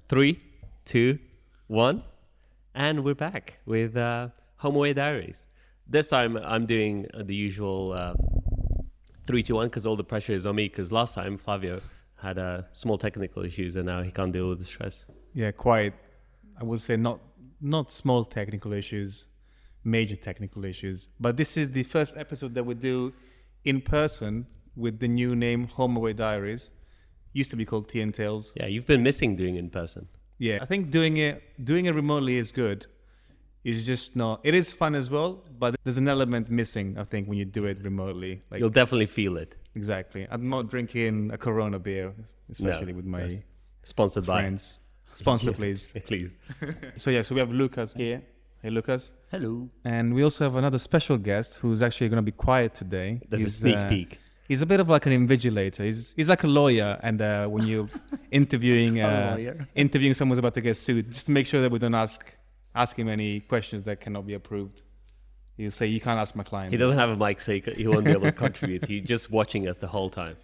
3, 2, 1, and we're back with Away Diaries. This time I'm doing the usual 3, 2, 1 because all the pressure is on me. Because last time Flavio had small technical issues and now he can't deal with the stress. Yeah, quite. I would say not small technical issues, major technical issues. But this is the first episode that we do in person with the new name Away Diaries. Used to be called Tea and Tales. Yeah, you've been missing doing it in person. Yeah, I think doing it remotely is good. It's just not. It is fun as well, but there's an element missing, I think, when you do it remotely. Like, you'll definitely feel it. Exactly. I'm not drinking a Corona beer, especially with my sponsored friends. Sponsor, please. Please. So we have Lucas here. Hey, Lucas. Hello. And we also have another special guest who's actually going to be quiet today. There's a sneak peek. He's a bit of like an invigilator. He's like a lawyer, and when you're interviewing someone who's about to get sued, just to make sure that we don't ask him any questions that cannot be approved. He'll say, "You can't ask my client." He doesn't have a mic, so he won't be able to contribute. He's just watching us the whole time.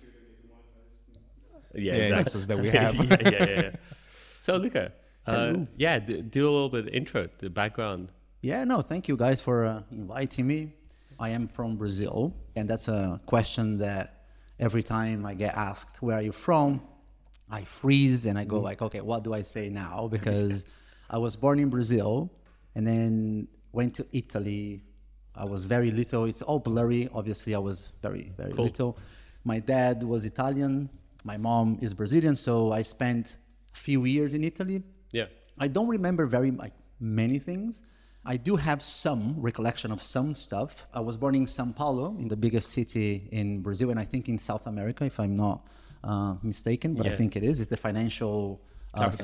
Yeah, exactly. That we have. yeah. So, Luca, do a little bit of intro, the background. Yeah, no, thank you guys for inviting me. I am from Brazil, and that's a question that every time I get asked, where are you from? I freeze and I go like, okay, what do I say now? Because I was born in Brazil and then went to Italy. I was very little. It's all blurry. Obviously, I was very, very little. My dad was Italian. My mom is Brazilian. So I spent a few years in Italy. Yeah. I don't remember many things. I do have some recollection of some stuff. I was born in São Paulo, in the biggest city in Brazil, and I think in South America, if I'm not mistaken, but I think it is. It's the financial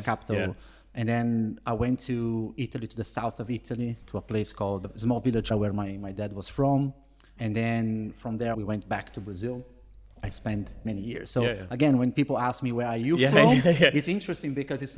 capital. Yeah. And then I went to Italy, to the south of Italy, to a place called a small village where my dad was from. And then from there, we went back to Brazil. I spent many years. So again, when people ask me, where are you from? It's interesting because it's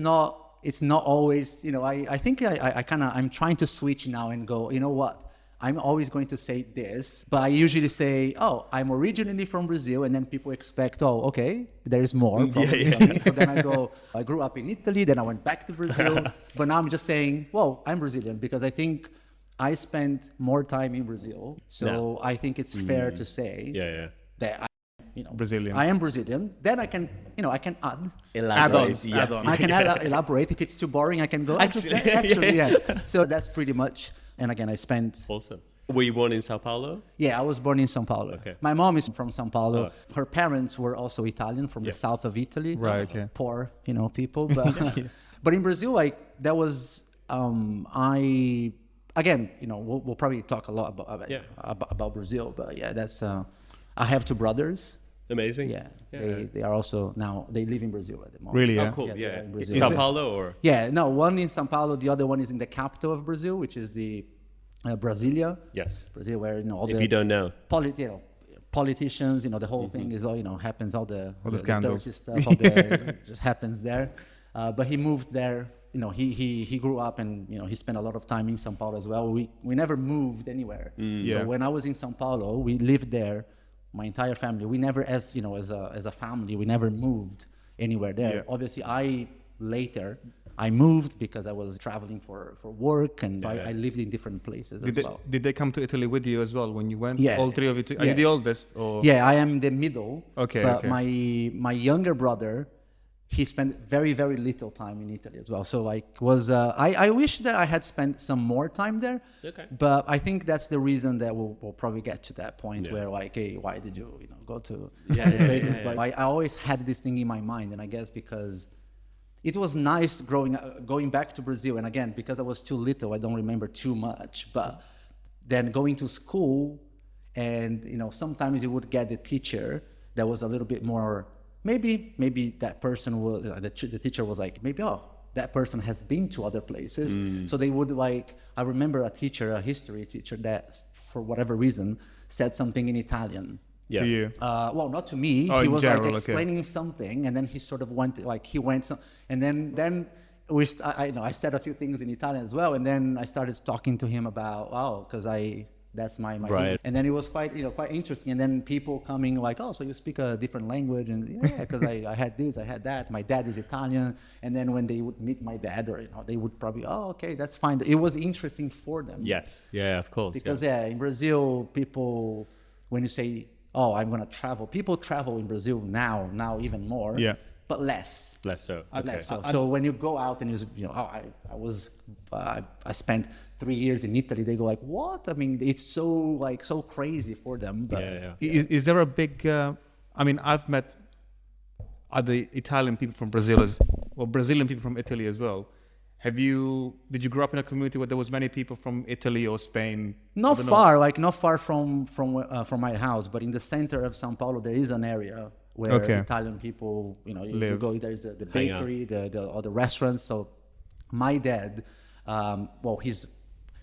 not always, I think I'm trying to switch now and go, you know what? I'm always going to say this, but I usually say, oh, I'm originally from Brazil. And then people expect, oh, okay, there's more. So then I go, I grew up in Italy, then I went back to Brazil. But now I'm just saying, well, I'm Brazilian because I think I spent more time in Brazil. So I think it's fair to say that Brazilian. I am Brazilian. Then I can add. Elaborate. I can elaborate. If it's too boring, I can go. Actually, So that's pretty much. And again, I spent. Awesome. Were you born in São Paulo? Yeah, I was born in São Paulo. Okay. My mom is from São Paulo. Her parents were also Italian from the south of Italy. Right. Okay. Poor, people. But but in Brazil, that was again, we'll probably talk a lot about Brazil. But that's I have two brothers. Amazing. Yeah. They are also now, they live in Brazil at the moment. Really? Yeah. Oh, cool. Yeah. In Brazil. São Paulo or? Yeah, no, one in São Paulo, the other one is in the capital of Brazil, which is the Brasilia. Yes. Brazil, where all if you don't know. Politicians, the whole thing is all, happens, all the scandals. dirty stuff, just happens there. But he moved there. He grew up and he spent a lot of time in São Paulo as well. We never moved anywhere. So when I was in São Paulo, we lived there. My entire family, we never, as a family, we never moved anywhere there. Yeah. Obviously, I moved because I was traveling for work, and I lived in different places as well. Did they come to Italy with you as well when you went? Yeah. All three of you? Are you the oldest? Or? Yeah, I am the middle. Okay. But my younger brother, he spent very, very little time in Italy as well. So I wish that I had spent some more time there. Okay. But I think that's the reason that we'll probably get to that point where hey, why did you go to places? But I always had this thing in my mind, and I guess because it was nice going back to Brazil. And again, because I was too little, I don't remember too much. But then going to school, and sometimes you would get the teacher that was a little bit more. Maybe that person was the teacher was like, maybe that person has been to other places. So they would I remember a history teacher that for whatever reason said something in Italian. Yeah. To you? Well, not to me. He was general, explaining something, and then he sort of went and then I said a few things in Italian as well, and then I started talking to him about because I That's my Right. And then it was quite interesting. And then people coming like, oh, so you speak a different language? And yeah, because I had this, I had that. My dad is Italian. And then when they would meet my dad, or they would probably, oh, okay, that's fine. It was interesting for them. Yes. Yeah, of course. Because in Brazil, people, when you say, oh, I'm gonna travel, people travel in Brazil now even more. Yeah. But less. Less so. Okay. Less so. So when you go out and I spent 3 years in Italy, they go like, what? I mean, it's so crazy for them. But Is there a big? I've met other Italian people from Brazil, or Brazilian people from Italy as well. Did you grow up in a community where there was many people from Italy or Spain? Not far from my house, but in the center of São Paulo, there is an area where Italian people, you go. There's the bakery, all the restaurants. So my dad,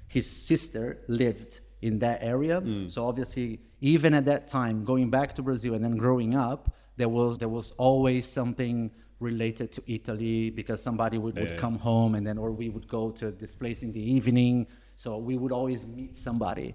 his sister lived in that area. So obviously, even at that time, going back to Brazil and then growing up, there was always something related to Italy, because somebody would come home, and then, or we would go to this place in the evening. So we would always meet somebody.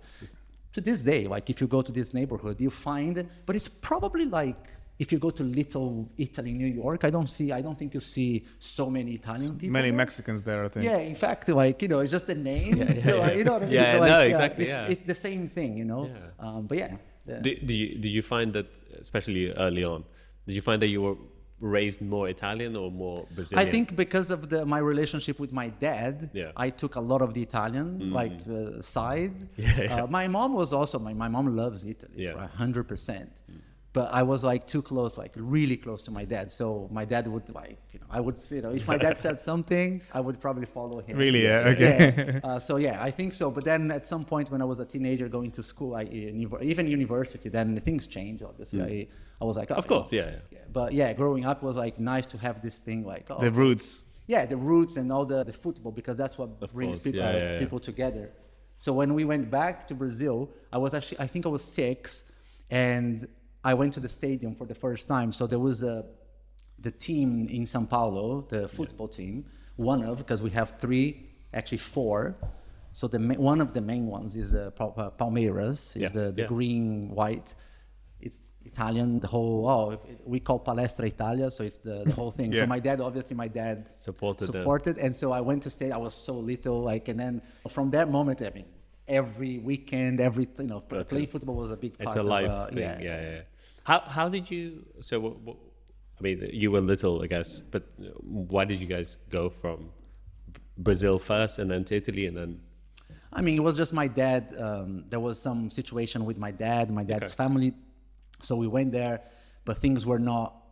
To this day, like if you go to this neighborhood, you find, but it's probably like, if you go to Little Italy, New York, I don't think you see so many Italian people. Many there. Mexicans there, I think. Yeah, in fact, it's just the name. You know what I mean? Yeah, So, no, exactly. It's the same thing, Yeah. But yeah. Did you find that, especially early on, did you find that you were raised more Italian or more Brazilian? I think because of my relationship with my dad, I took a lot of the Italian side. My mom was also my mom loves Italy for 100%. But I was like too close, like really close to my dad. So my dad would I would if my dad said something, I would probably follow him. Really? Yeah. Okay. Yeah. I think so. But then at some point when I was a teenager going to school, even university, then things changed. Obviously, I was like, of course, yeah. But growing up was like nice to have this thing like the roots. Yeah, the roots and all the football, because that's what brings people together. So when we went back to Brazil, I think I was 6, and I went to the stadium for the first time. So there was the team in São Paulo, the football team, because we have 3, actually 4. So one of the main ones is Palmeiras, is the green, white. It's Italian, the whole, we call Palestra Italia, so it's the whole thing. So my dad supported. And so I went to stadium, I was so little, and then from that moment, I mean, every weekend, playing football was a big part. It's a life thing. Yeah. How did you? So, you were little, I guess, but why did you guys go from Brazil first, and then to Italy, and then? I mean, it was just my dad. There was some situation with my dad's family, so we went there, but things were not,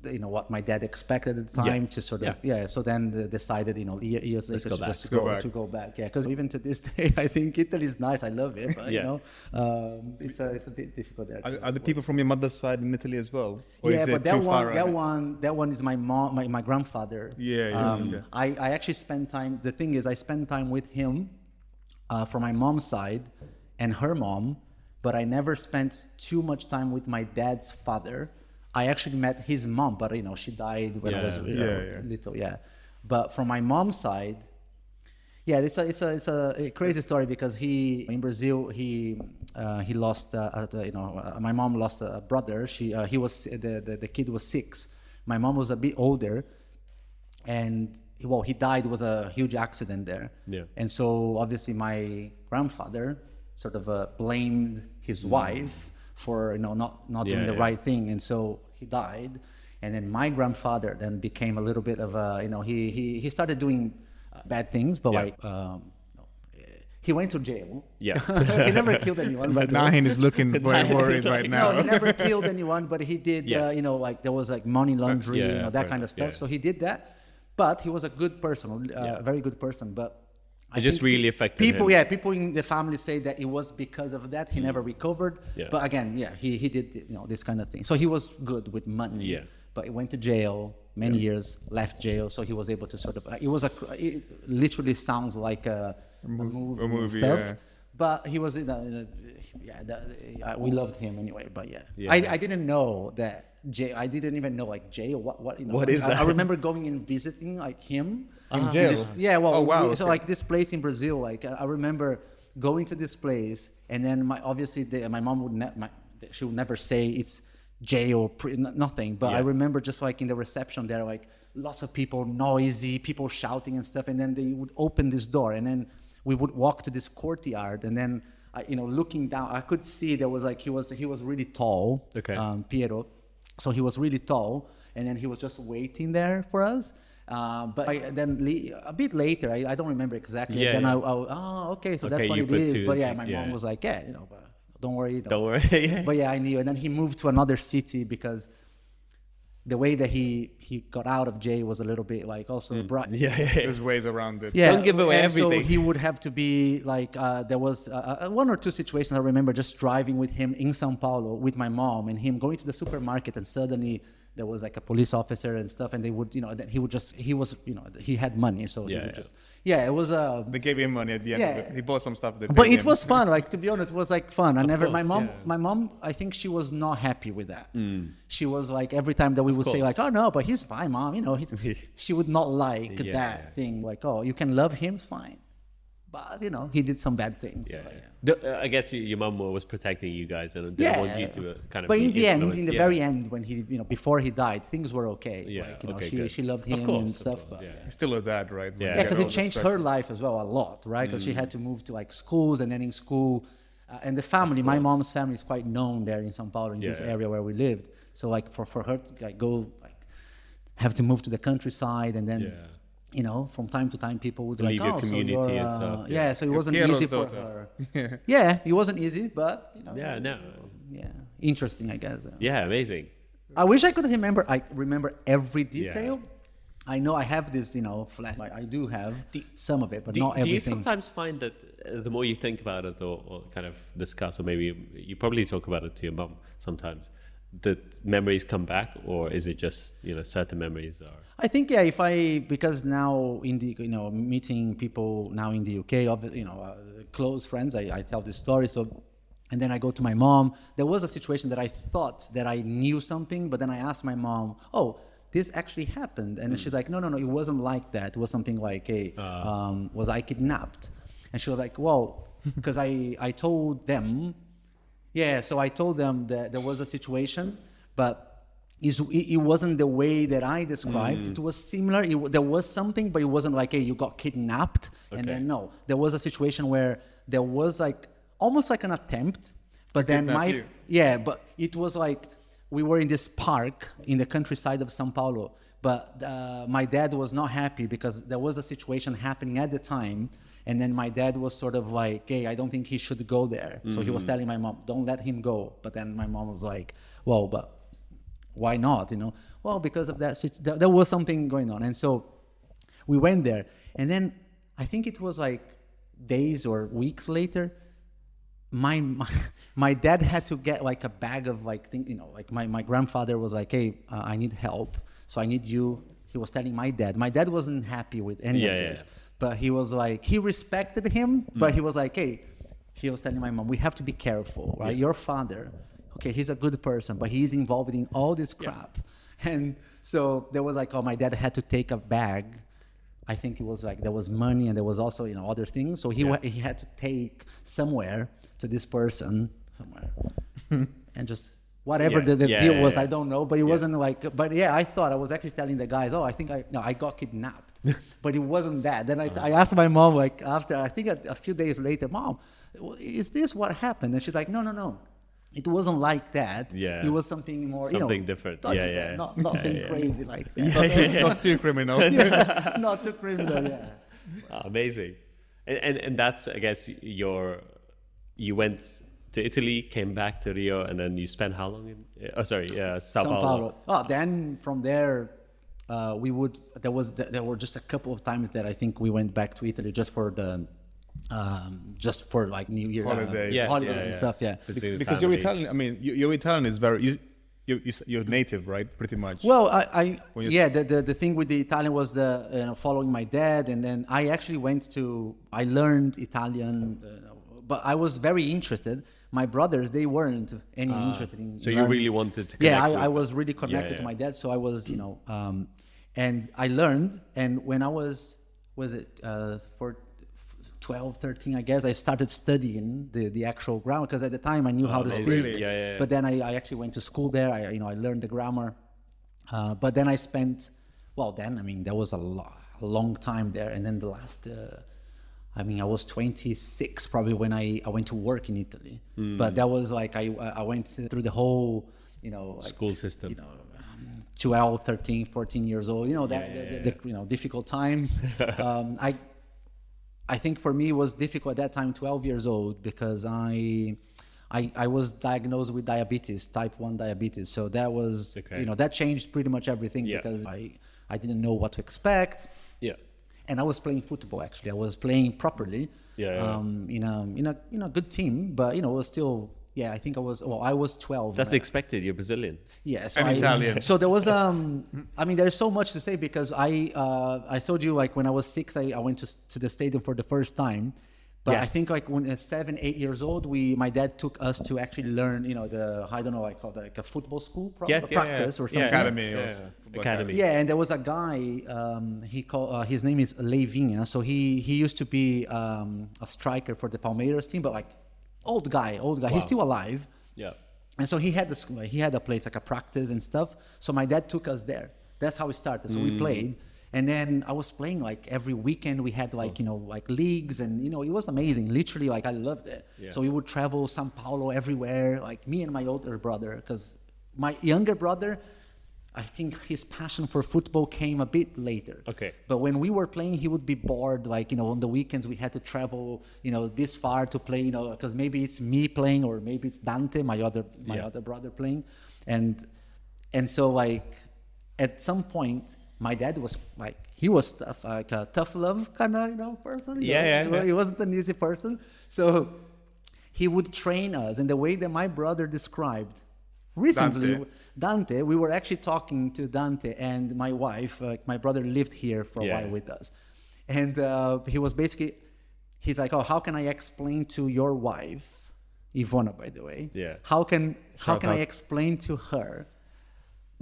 what my dad expected at the time to sort of, so then they decided, years later to go back. Yeah, because even to this day, I think Italy is nice. I love it, but, it's a bit difficult there. Are the people from your mother's side in Italy as well? Or is but it that one is my mom, my grandfather. I actually spent time, the thing is, I spent time with him from my mom's side and her mom, but I never spent too much time with my dad's father. I actually met his mom, but she died when I was little. Yeah, but from my mom's side, it's a crazy story, because in Brazil he lost my mom lost a brother. The kid was 6. My mom was a bit older, and he died. It was a huge accident there. Yeah, and so obviously my grandfather sort of blamed his wife for not doing the right thing, and so he died. And then my grandfather then became a little bit of a he started doing bad things, but he went to jail. He never killed anyone. But Nahin is looking very worried right now. No, he never killed anyone, but he did. There was money laundering, that kind of stuff. So he did that, but he was a good person, a very good person. But it just really affected people. him. Yeah, people in the family say that it was because of that he never recovered. But again, he did this kind of thing. So he was good with money. But he went to jail many years, left jail. So he was able to sort of. It literally sounds like a movie stuff. Yeah. But he was, we loved him anyway. But I didn't know that. I didn't even know jail. What is that? I remember going and visiting him in jail. Oh wow. So okay. this place in Brazil, I remember going to this place, and then my mom would she would never say it's jail or nothing. But I remember just like in the reception there, like lots of people, noisy, people shouting and stuff. And then they would open this door, and then we would walk to this courtyard, and then looking down, I could see there was like he was really tall, Piero. So he was really tall, and then he was just waiting there for us. But then a bit later, I don't remember exactly. Then okay, so that's what it is. But my mom was like, but don't worry. Don't worry. But I knew. And then he moved to another city because the way that he got out of jail was a little bit like also bright. There's ways around it. Don't give away everything. So he would have to be like, there was one or two situations I remember just driving with him in São Paulo with my mom and him going to the supermarket, and suddenly there was like a police officer and stuff, and they would, that he had money, so he would just, it was they gave him money at the end of it. He bought some stuff. But it was fun. Like, to be honest, it was like fun. My mom, I think she was not happy with that. She was like, every time that we would say like, oh no, but he's fine, mom. She would not like that thing. Like, oh, you can love him, fine. But, he did some bad things. I guess your mom was protecting you guys and didn't want you to kind of. But in the end, in the very end, when he, before he died, things were okay. She loved him and stuff. But He's still a dad, right? Because it changed her life as well a lot, right? Because she had to move to like schools, and then in school, and the family, my mom's family is quite known there in São Paulo, in this area where we lived. So like for her to like go, like have to move to the countryside, and then. From time to time, people would leave your community and stuff. So it wasn't easy for her. It wasn't easy, but interesting, I guess. Amazing. I wish I could remember every detail. I know I have this, flash. I do have some of it, but not everything. Do you sometimes find that the more you think about it, or kind of discuss, or maybe you probably talk about it to your mom sometimes, that memories come back, or is it just certain memories are? I think because now in the meeting people now in the UK, close friends, I tell this story. So, and then I go to my mom. There was a situation that I thought that I knew something, but then I asked my mom, "Oh, this actually happened," and she's like, "No, it wasn't like that. It was something like, was I kidnapped?" And she was like, "Well," because I told them. So I told them that there was a situation, but it wasn't the way that I described. It was similar. There was something, but it wasn't like, hey, you got kidnapped. And then no, there was a situation where there was like almost like an attempt, but then but it was like we were in this park in the countryside of São Paulo, but my dad was not happy because there was a situation happening at the time. And then my dad was sort of like, hey, I don't think he should go there. So he was telling my mom, don't let him go. But then my mom was like, well, but why not? Well, because of that, there was something going on. And so we went there. And then I think it was like days or weeks later, my dad had to get like a bag of like things, like my grandfather was like, hey, I need help. So I need you. He was telling my dad. My dad wasn't happy with any of this. But he was like, he respected him, but he was like, hey, he was telling my mom, we have to be careful, right? Your father, okay, he's a good person, but he's involved in all this crap. And so there was like, my dad had to take a bag. I think it was like, there was money and there was also, other things. So he had to take somewhere to this person, and just whatever the deal was, I don't know. But it wasn't like, I thought, I was actually telling the guys, I think I got kidnapped. But it wasn't that. Then I asked my mom, like, after, I think a few days later, Mom, is this what happened? And she's like, no. It wasn't like that. It was something more, something different. Nothing crazy like that. Not too criminal. Not too criminal, Amazing. And that's, I guess, you went to Italy, came back to Rio, and then you spent how long in? São Paulo. Then from there, there were just a couple of times that I think we went back to Italy just for like New Year holidays, and stuff. Because you're Italian. I mean, your Italian is very. You're native, right? Pretty much. Well, the thing with the Italian was following my dad, and then I actually I learned Italian, but I was very interested. My brothers, they weren't any interested in. So you really wanted to connect I was really connected to my dad, so I was, and I learned, and when I was 12, 13, I guess, I started studying the actual grammar, because at the time I knew how to speak. Really? Yeah. But then I actually went to school there. I learned the grammar. But then I spent, that was a long time there. And then the last, I was 26 probably when I went to work in Italy. But that was like, I went through the whole, School system. 12, 13, 14 years old, the difficult time. I think for me it was difficult at that time, 12 years old, because I was diagnosed with diabetes, type 1 diabetes. So that was, that changed pretty much everything, because I didn't know what to expect. Yeah. And I was playing football, actually. I was playing properly in a good team, but, it was still, I think I was 12. That's expected. You're Brazilian. Yeah, so And Italian. So there was, there's so much to say, because I told you, like, when I was 6, I went to the stadium for the first time. But I think like when 7, 8 years old, my dad took us to actually learn, I call it like a football school practice or something. Academy. Yeah, and there was a guy, his name is Leivinha. So he used to be a striker for the Palmeiras team, but like old guy. Wow. He's still alive. Yeah. And so he had a place like a practice and stuff. So my dad took us there. That's how it started. So we played. And then I was playing like every weekend. We had like, like leagues, and, it was amazing. Literally, like, I loved it. Yeah. So we would travel São Paulo everywhere, like me and my older brother, because my younger brother, I think his passion for football came a bit later. Okay. But when we were playing, he would be bored. Like, on the weekends we had to travel, this far to play, because maybe it's me playing, or maybe it's Dante, my other brother playing. And so like at some point, my dad was like, he was tough, like a tough love kind of, person. He wasn't an easy person. So he would train us in the way that my brother described. Recently, Dante, we were actually talking to Dante and my wife. My brother lived here for a while with us. And he was basically, he's like, oh, how can I explain to your wife, Ivona, by the way, how can I explain to her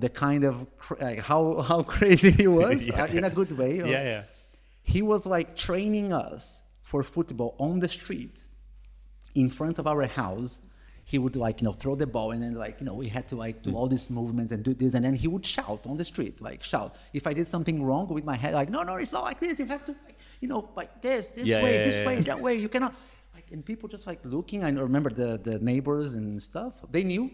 the kind of how crazy he was in a good way. He was like training us for football on the street in front of our house. He would like, throw the ball, and then like, we had to like do all these movements and do this. And then he would shout on the street, like shout. If I did something wrong with my head, like, no, it's not like this. You have to, like this way, that way. You cannot. Like, and people just like looking. I remember the neighbors and stuff. They knew,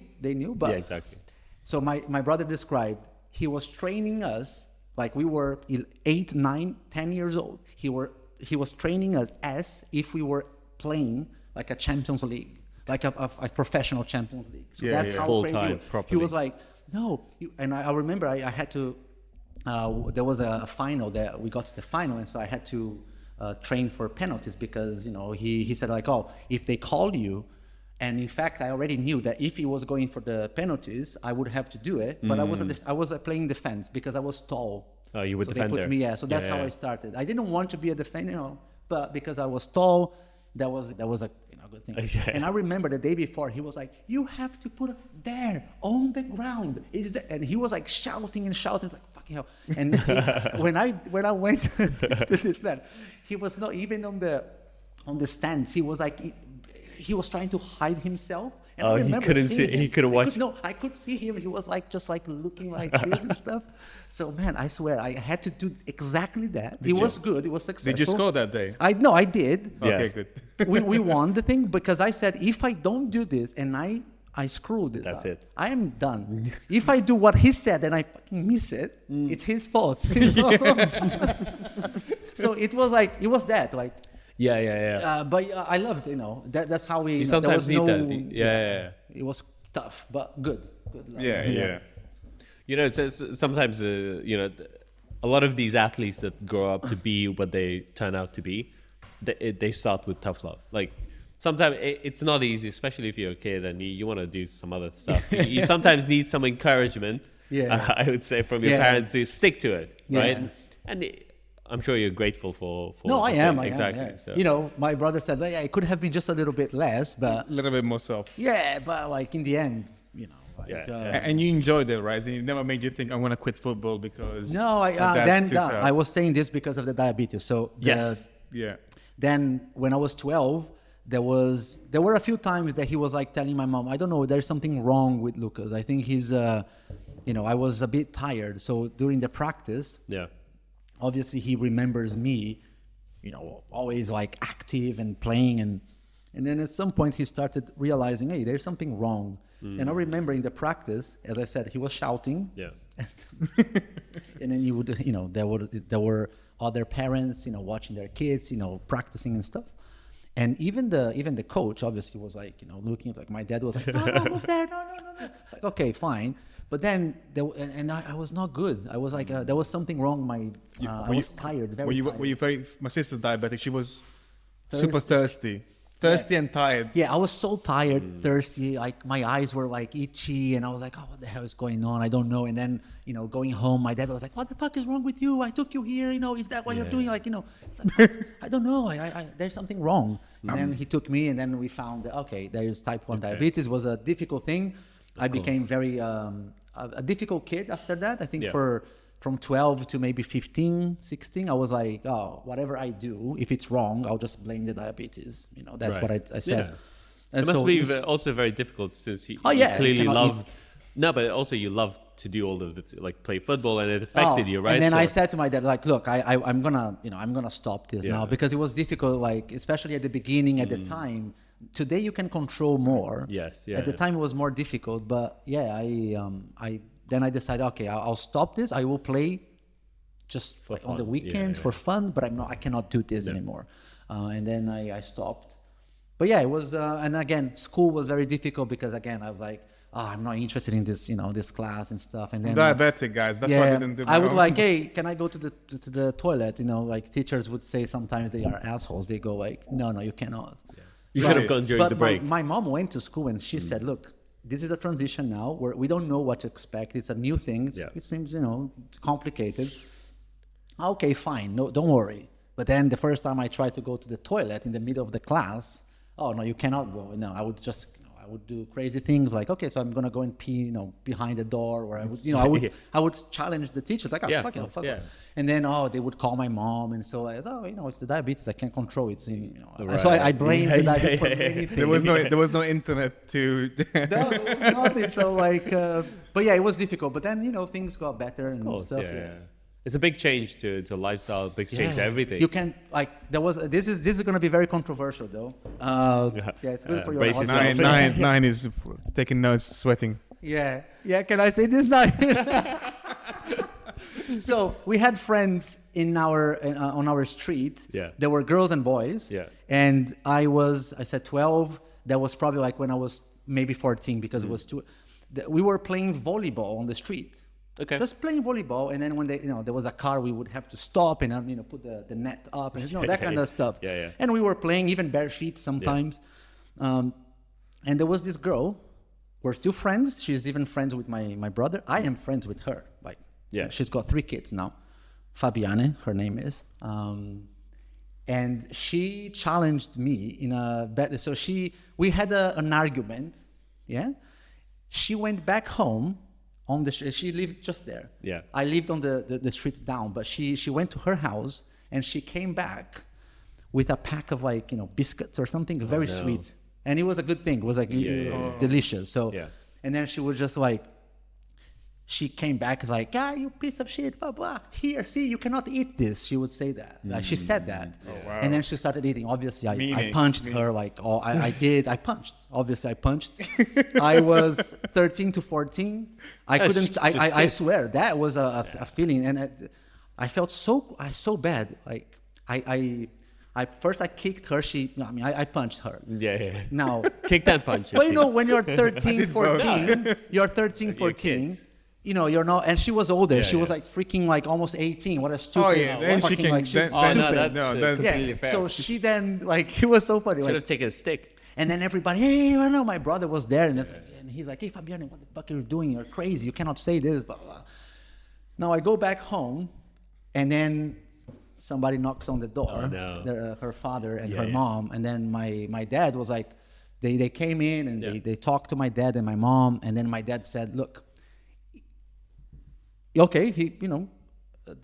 but. Yeah, exactly. So my brother described, he was training us like we were 8, 9, 10 years old. He was training us as if we were playing like a Champions League, like a professional Champions League. So that's how full crazy time, he was. properly. He was like, no. And I remember I had to, there was a final that we got to the final. And so I had to train for penalties, because, he said like, oh, if they call you. And in fact, I already knew that if he was going for the penalties, I would have to do it. But I was playing defense because I was tall. Oh, you were defender. They put me, so that's how I started. I didn't want to be a defender, but because I was tall, that was a good thing. And I remember the day before, he was like, "You have to put it there on the ground." And he was like shouting and shouting, like fucking hell. And when I went to this man, he was not even on the stands. He was like. He was trying to hide himself. And I remember he couldn't see. He couldn't watch. I could see him. He was like just like looking like this and stuff. So man, I swear I had to do exactly that. It was good. It was successful. Did you score that day? I did. Okay, good. we won the thing, because I said, if I don't do this and I screw this That's up, it. I am done. If I do what he said and I fucking miss it, it's his fault. So it was that like. But I loved, that's how we. You sometimes need that. It was tough, but good. Yeah. It's sometimes a lot of these athletes that grow up to be what they turn out to be, they start with tough love. Like sometimes it's not easy, especially if you're a kid and you want to do some other stuff. You sometimes need some encouragement. I would say from your parents to stick to it, right? And I'm sure you're grateful for no, I am. Exactly. I am, So. My brother said, it could have been just a little bit less, but... A little bit more self. Yeah, but like in the end, And you enjoyed it, right? And it never made you think, I'm going to quit football because... No, I was saying this because of the diabetes. So Yeah. Then when I was 12, there were a few times that he was like telling my mom, I don't know, there's something wrong with Lucas. I think he's, I was a bit tired. So during the practice, obviously he remembers me, always like active and playing. And then at some point he started realizing, hey, there's something wrong. And I remember in the practice, as I said, he was shouting. Yeah. And then you would, there were other parents, watching their kids, practicing and stuff. And even the coach obviously was like, looking at, like, my dad was like, no, move there, no. It's like, okay, fine. But then I was not good. I was like, there was something wrong. I was tired, very tired. Were you very? My sister's diabetic. She was super thirsty and tired. Yeah, I was so tired, thirsty. Like my eyes were like itchy, and I was like, "Oh, what the hell is going on? I don't know." And then, going home, my dad was like, "What the fuck is wrong with you? I took you here. Is that what you're doing?" Like, it's like, I don't know. I there's something wrong. And then he took me, and then we found that, okay, there's type 1 diabetes. It was a difficult thing. I became very a difficult kid after that. I think from 12 to maybe 15, 16, I was like, oh, whatever I do, if it's wrong, I'll just blame the diabetes. That's what I said. Yeah. And it must so be also very difficult since you yeah, clearly loved... No, but also you love to do all of it, like play football, and it affected you, right? And then I said to my dad, like, look, I'm gonna stop this now, because it was difficult, like, especially at the beginning, at the time. Today you can control more. Yes, yeah. At the time it was more difficult, but then I decided, okay, I'll stop this. I will play just for on the weekends for fun, but I cannot do this anymore. And then I stopped. But yeah, it was, and again, school was very difficult because, again, I was like, I'm not interested in this, this class and stuff. And then diabetic, guys. That's why I didn't do. I would like, hey, can I go to the toilet? Like teachers would say sometimes they are assholes. They go like, no, you cannot. Yeah. You should have gone during the break. My mom went to school and she said, look, this is a transition now where we don't know what to expect. It's a new thing. It seems, complicated. Okay, fine. No, don't worry. But then the first time I tried to go to the toilet in the middle of the class, oh, no, you cannot go. No, I would just... I would do crazy things like, okay, so I'm gonna go and pee, behind the door, or I would, I would challenge the teachers, like, fuck it. And then, they would call my mom, and so it's the diabetes, I can't control it. Right. So I blame the diabetes for anything. There was no internet to. No, there was nothing. So but yeah, it was difficult. But then things got better and stuff. Yeah. It's a big change to lifestyle, big change to everything. You can this is going to be very controversial though. It's good for your audience. Nahin is taking notes, sweating. Yeah. Can I say this now? So we had friends in on our street. Yeah. There were girls and boys. Yeah. And I said 12. That was probably like when I was maybe 14 because it was we were playing volleyball on the street. Okay. Just playing volleyball, and then when there was a car, we would have to stop and put the net up and that kind of stuff. Yeah. And we were playing even bare feet sometimes. And there was this girl. We're still friends. She's even friends with my brother. I am friends with her. She's got 3 kids now. Fabiane, her name is. And she challenged me in a bed. So we had an argument. Yeah. She went back home. She lived just there. Yeah. I lived on the street down, but she went to her house and she came back with a pack of biscuits or something very sweet, and it was a good thing. It was delicious. So, and then she was just she came back like, you piece of shit, blah blah. Here, see, you cannot eat this. She would say that. She said that. Oh, wow. And then she started eating. Obviously, I punched her. I did. I punched. Obviously, I punched. I was 13 to 14. I couldn't. I swear that was a feeling, and I felt so bad. I first kicked her. I punched her. Yeah. Now kick that punch. But when you're 13, 14, you're 13, 14. You're not, and she was older. She was freaking almost 18. What a stupid. Oh yeah, then she can. Stupid. That's completely fair. So she then it was so funny. Should have taken a stick. And then everybody, hey, I know my brother was there, and he's like, hey Fabiane, what the fuck are you doing? You're crazy. You cannot say this. Blah blah. Now I go back home, and then somebody knocks on the door. Oh, no. Her father and her mom, and then my dad was like, they came in and they talked to my dad and my mom, and then my dad said, look. Okay,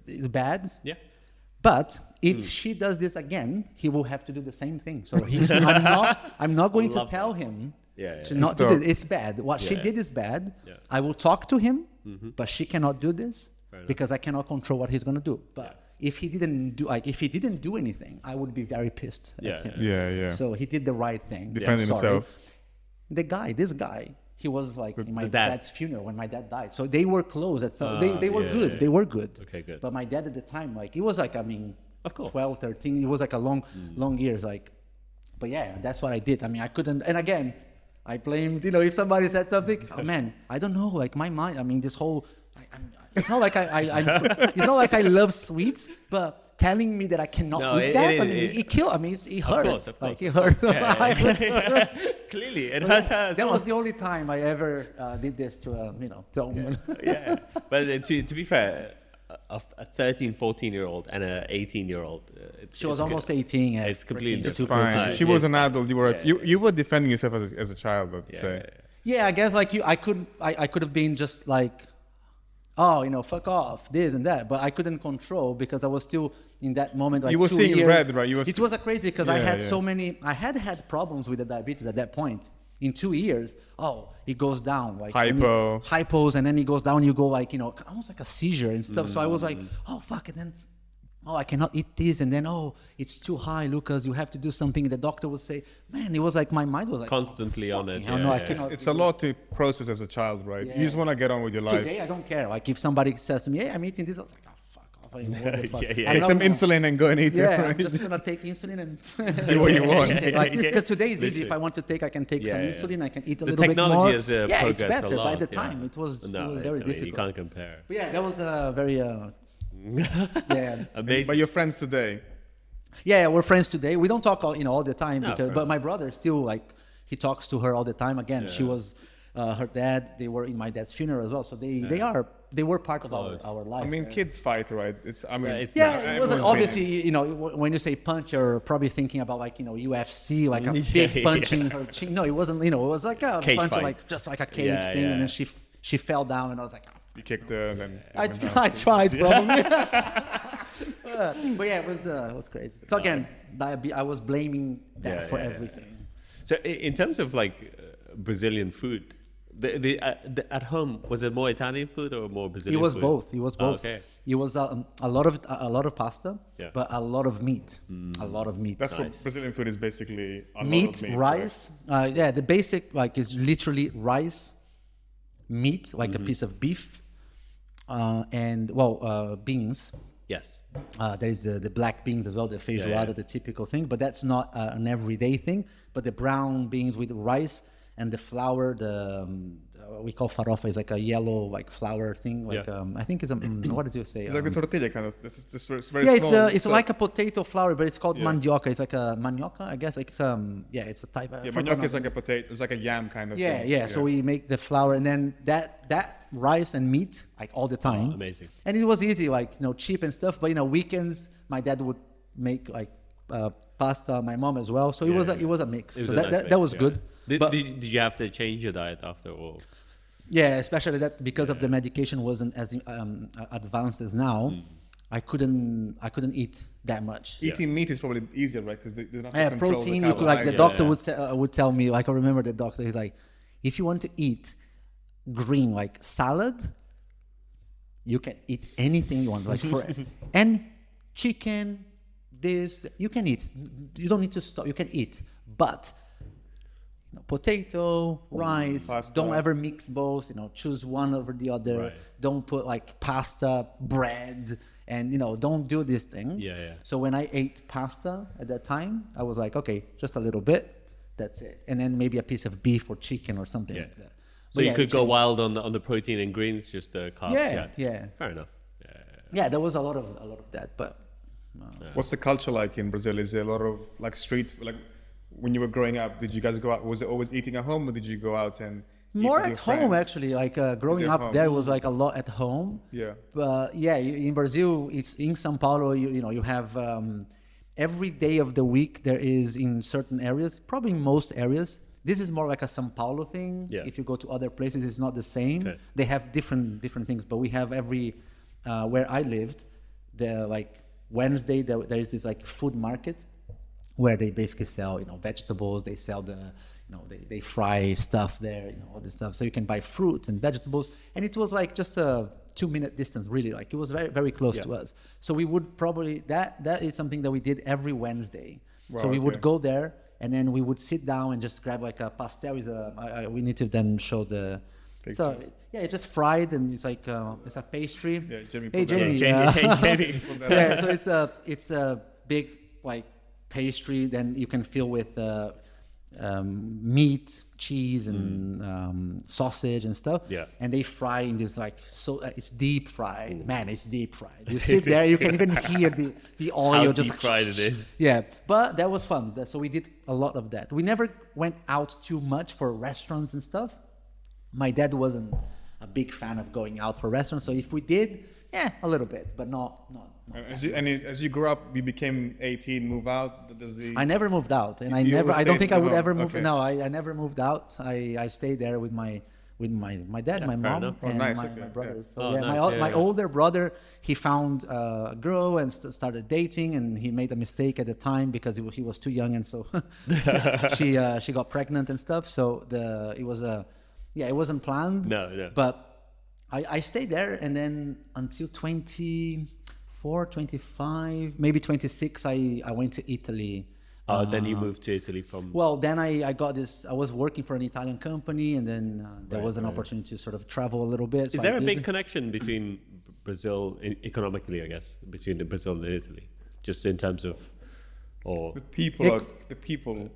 it's bad. Yeah. But if she does this again, he will have to do the same thing. So I'm not going to tell him to not do this. It's bad. What she did is bad. Yeah. I will talk to him, but she cannot do this because I cannot control what he's going to do. But if he didn't do anything, I would be very pissed at him. Yeah. So he did the right thing. Defending himself. This guy, he was like in my dad's funeral when my dad died. So they were close. They were good. They were good. Okay, good. But my dad at the time, like, it was like, I mean, of course, 12, 13. It was like a long years. Like, but yeah, that's what I did. I mean, I couldn't. And again, I blamed, if somebody said something, oh man, I don't know, like my mind. I mean, this whole, it's not like it's not like I love sweets, but telling me that I cannot eat that, it killed. I mean, it hurt. Of course. Like, it hurt. Clearly, it hurt. That was the only time I ever did this to a woman. But to be fair, a 13, 14-year-old and a 18-year-old. She was almost 18. It's completely different. Fine. She was an adult. You were defending yourself as a child, let's say. Yeah, I guess like I could have been just like, oh, fuck off, this and that. But I couldn't control because I was still in that moment. Like, you were 2 seeing years. red, right? It was a crazy because I had so many. I had problems with the diabetes at that point. In 2 years, it goes down like hypos, and then it goes down. You go like almost like a seizure and stuff. So I was like, oh fuck, and then I cannot eat this, and then it's too high, Lucas. You have to do something. The doctor would say, man, it was like my mind was like constantly on it. It's a lot to process as a child, right? Yeah. You just want to get on with your life. Today I don't care. Like if somebody says to me, hey, I'm eating this, I was like, Take some insulin and go and eat it. Yeah, I'm just gonna take insulin and do what you want. Because today is easy. If I want to take, I can take some insulin. I can eat a little bit more. The technology has progressed it's better. a lot. By the time, it was very difficult. You can't compare. But yeah, that was a very amazing. But you're friends today. Yeah, we're friends today. We don't talk all the time but my brother still he talks to her all the time. Again, she was her dad. They were in my dad's funeral as well. So they were part of our life. I mean, kids fight, right? It wasn't obviously, when you say punch, you're probably thinking about UFC, like a big punch in her chin. No, it wasn't, it was like a cage punch, fight. just like a cage thing. And then she fell down and I was like, you kicked her and then... I tried probably. But yeah, it was crazy. So again, I was blaming that for everything. So in terms of Brazilian food, at home, was it more Italian food or more Brazilian food? It was both. Okay. It was a lot of pasta, but a lot of meat. A lot of meat. That's what Brazilian food is basically. Meat, rice. Right? The basic is literally rice, meat, like a piece of beef, and beans. Yes. There is the black beans as well, the feijoada, the typical thing, but that's not an everyday thing. But the brown beans with rice. And the flour, we call farofa, is like a yellow flour thing. I think it's what does you say? It's like the tortilla kind of. It's very small. It's like a potato flour, but it's called mandioca. It's like a manioca, I guess. It's it's a type. Manioca is like a potato. It's like a yam kind of thing. So we make the flour, and then that rice and meat all the time. Amazing. And it was easy, cheap and stuff. But weekends, my dad would make pasta. My mom as well. So it was a mix. So that was good. Did you have to change your diet after all? Yeah, especially that because of the medication wasn't as advanced as now. I couldn't eat that much. Eating meat is probably easier, right? Because they don't have to control protein. The the doctor would tell me. I remember the doctor. He's like, if you want to eat green salad, you can eat anything you want. And chicken, you can eat. You don't need to stop. You can eat, but. Potato, rice, pasta. Don't ever mix both, choose one over the other. Right. Don't put pasta, bread, and, don't do this thing. So when I ate pasta at that time, I was like, okay, just a little bit, that's it. And then maybe a piece of beef or chicken or something like that. So you could go wild on the protein and greens, just the carbs. Yeah. Fair enough. Yeah, there was a lot of that, but... What's the culture like in Brazil? Is there a lot of street... When you were growing up, did you guys go out? Was it always eating at home, or did you go out and more at home? Actually, growing up there was a lot at home. Yeah. But in Brazil, it's in São Paulo. You have every day of the week there is in certain areas, probably most areas. This is more like a São Paulo thing. Yeah. If you go to other places, it's not the same. Okay. They have different things, but we have every where I lived, Wednesday there is this like food market where they basically sell, vegetables. They sell they fry stuff there, all this stuff. So you can buy fruits and vegetables. And it was like just a 2-minute distance, really. Like it was very, very close to us. So we would probably, that is something that we did every Wednesday. Wow, so we would go there and then we would sit down and just grab like a pastel. We need to then show the, so yeah, it's just fried and it's like, it's a pastry. Yeah, Jamie. Hey, Jamie. Jamie. Yeah, so it's a big like pastry. Then you can fill with meat, cheese, and sausage and stuff. Yeah. And they fry in this like it's deep fried. Man, it's deep fried. You sit there, you can even hear the oil How just deep fried it is. Yeah, but that was fun. So we did a lot of that. We never went out too much for restaurants and stuff. My dad wasn't a big fan of going out for restaurants, so if we did, yeah, a little bit, but not. As you grew up, you became 18, move out. I never moved out, and You always I don't stayed think I at would home. ever move. Okay. No, I never moved out. I stayed there with my dad, my mom, enough. and nice, my okay, brothers. yeah. So Oh, yeah, nice, my yeah. older brother, he found a girl and started dating, and he made a mistake at the time because he was too young, and so she got pregnant and stuff. So it wasn't planned. No. But I stayed there, and then until 24, 25, maybe 26, I went to Italy. Then you moved to Italy from... Well, then I got this. I was working for an Italian company, and then there was an opportunity to sort of travel a little bit. Is there a big connection between Brazil, economically, I guess, between Brazil and Italy? Just in terms of... Or, The people.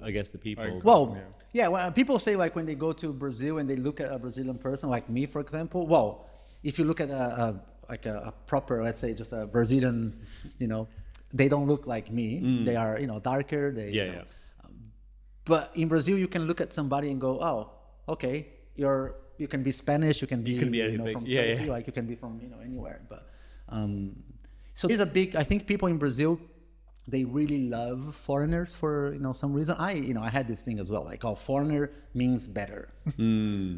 I guess, the people. Like- Well, yeah. When people say like when they go to Brazil and they look at a Brazilian person like me, for example. Well, if you look at a proper, let's say, just a Brazilian, they don't look like me. They are, darker. Yeah. But in Brazil, you can look at somebody and go, oh, okay, you can be Spanish, you can be anything. from Yeah, Turkey, yeah. like you can be from anywhere. But so there's a big. I think people in Brazil, they really love foreigners for some reason. I had this thing as well, like foreigner means better.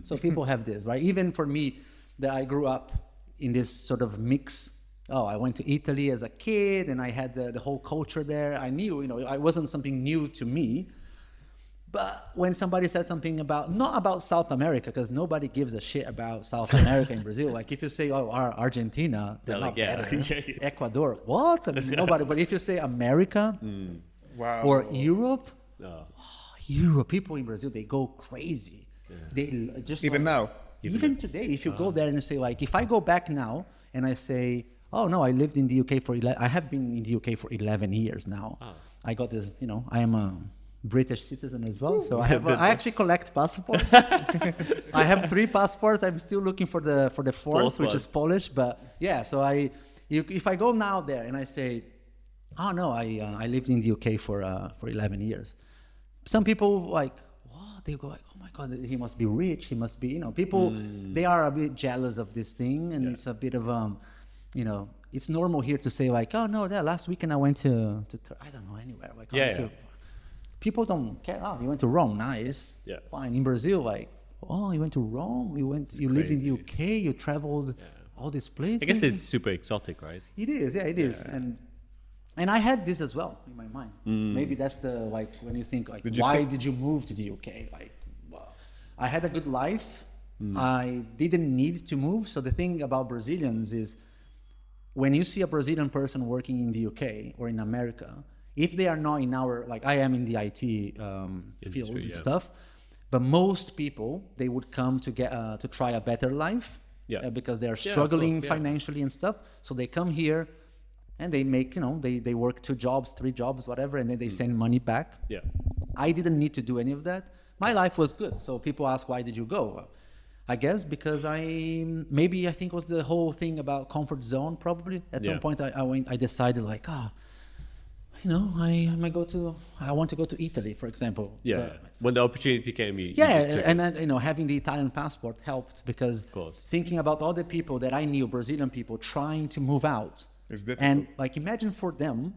So people have this, right? Even for me, that I grew up in this sort of mix. I went to Italy as a kid, and I had the whole culture there. I knew, it wasn't something new to me. But when somebody said something not about South America, because nobody gives a shit about South America in Brazil. Like if you say, Argentina, they're not yeah. better. Ecuador, what? I mean, nobody. But if you say America Wow. or Europe, Oh. Europe, people in Brazil, they go crazy. They just Even now. even today, if you go there and you say like, if I go back now and I say, oh no, I lived in the UK I have been in the UK for 11 years now. I got this, I am a British citizen as well. So I actually collect passports. I have 3 passports. I'm still looking for the fourth, which one. is Polish. But yeah, so if I go now there and I say, oh no, I lived in the UK for 11 years. Some people like, what? They go like, oh my God, he must be rich. He must be, people, they are a bit jealous of this thing. And it's a bit of, it's normal here to say like, oh no, last weekend I went to I don't know, anywhere. Like, people don't care. Oh, you went to Rome, nice. Yeah. Fine. In Brazil, like, oh, you went to Rome, you lived in the UK, you traveled all these places. I guess it's super exotic, right? It is, yeah, it is. And I had this as well in my mind. Maybe that's when you think like, why did you move to the UK? Like, well, I had a good life. I didn't need to move. So the thing about Brazilians is when you see a Brazilian person working in the UK or in America, if they are not in like I am in the IT field and stuff, but most people, they would come to get to try a better life because they are struggling financially and stuff. So they come here and they make, they work 2 jobs, 3 jobs, whatever, and then they send money back. Yeah. I didn't need to do any of that. My life was good. So people ask, why did you go? I guess because I think it was the whole thing about comfort zone probably. At some point I decided like, I want to go to Italy, for example. Yeah. When the opportunity came, you yeah, just took it. and then, having the Italian passport helped because Of course. thinking about all the people that I knew, Brazilian people trying to move out. It's difficult. And like imagine for them,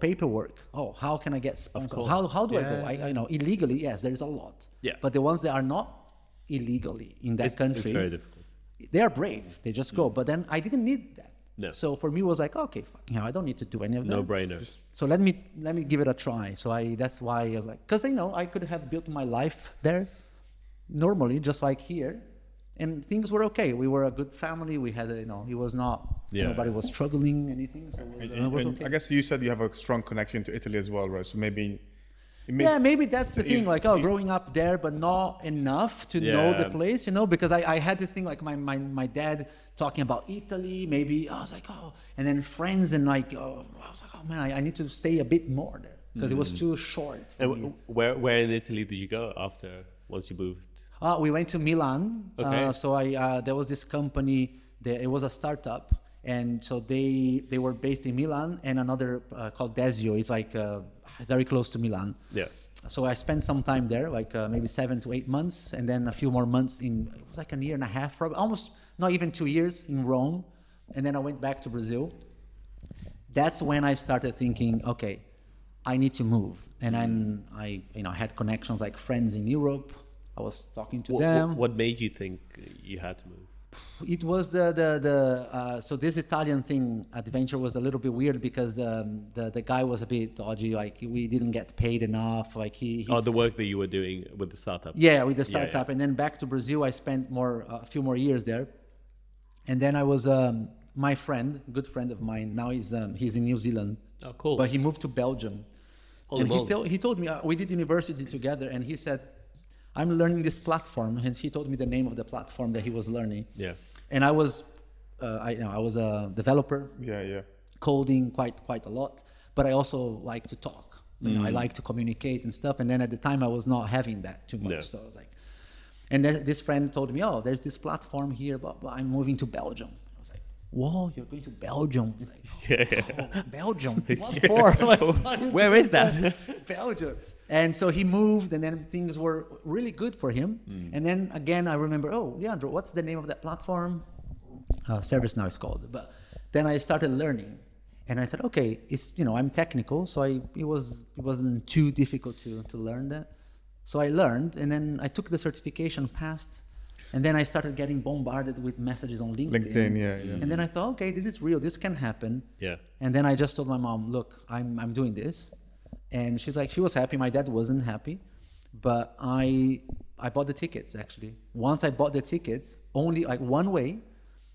paperwork. Oh, how can I get sponsored? How do I go? Illegally, yes, there is a lot. Yeah. But the ones that are not illegally in that country, It's very difficult. they are brave. They just go. But then I didn't need that. No. So for me, it was like, okay, fucking hell, I don't need to do any of that. No brainer. So let me give it a try. So that's why I was like, because I could have built my life there normally, just like here, and things were okay. We were a good family. We had it was not nobody was struggling anything. So it was okay. I guess you said you have a strong connection to Italy as well, right? So maybe maybe that's the thing. Like, growing up there, but not enough to know the place, because I had this thing like my dad talking about Italy. Maybe I was like, and then friends and like, I was like, oh man, I need to stay a bit more there because it was too short. And where in Italy did you go once you moved? We went to Milan. Okay. So there was this company. It was a startup. And so they were based in Milan, and another called Desio. It's like very close to Milan. Yeah. So I spent some time there, like maybe 7 to 8 months, and then a few more months it was like a year and a half, probably almost not even 2 years in Rome. And then I went back to Brazil. That's when I started thinking, okay, I need to move. And then I had connections like friends in Europe. I was talking to them. What made you think you had to move? It was so this Italian thing adventure was a little bit weird because the guy was a bit dodgy. Like we didn't get paid enough. Like he the work that you were doing with the startup. Yeah, with the startup, and then back to Brazil. I spent a few more years there, and then I was my friend, good friend of mine. Now he's in New Zealand. Oh, cool. But he moved to Belgium. Holy moly. He told me we did university together, and he said, I'm learning this platform, and he told me the name of the platform that he was learning. Yeah. And I was, I was a developer. Yeah. Coding quite a lot, but I also like to talk. I like to communicate and stuff. And then at the time, I was not having that too much. No. So I was like, and this friend told me, there's this platform here, but I'm moving to Belgium. I was like, whoa, you're going to Belgium? Like, Belgium? What for? Like, where is that? Belgium. And so he moved, and then things were really good for him. And then again, I remember, Leandro, what's the name of that platform? ServiceNow is called. But then I started learning, and I said, okay, I'm technical, so it wasn't too difficult to learn that. So I learned, and then I took the certification, passed, and then I started getting bombarded with messages on LinkedIn. Yeah. And then I thought, okay, this is real, this can happen. Yeah. And then I just told my mom, look, I'm doing this. And she was happy. My dad wasn't happy, but I bought the tickets actually. Once I bought the tickets, only like one way.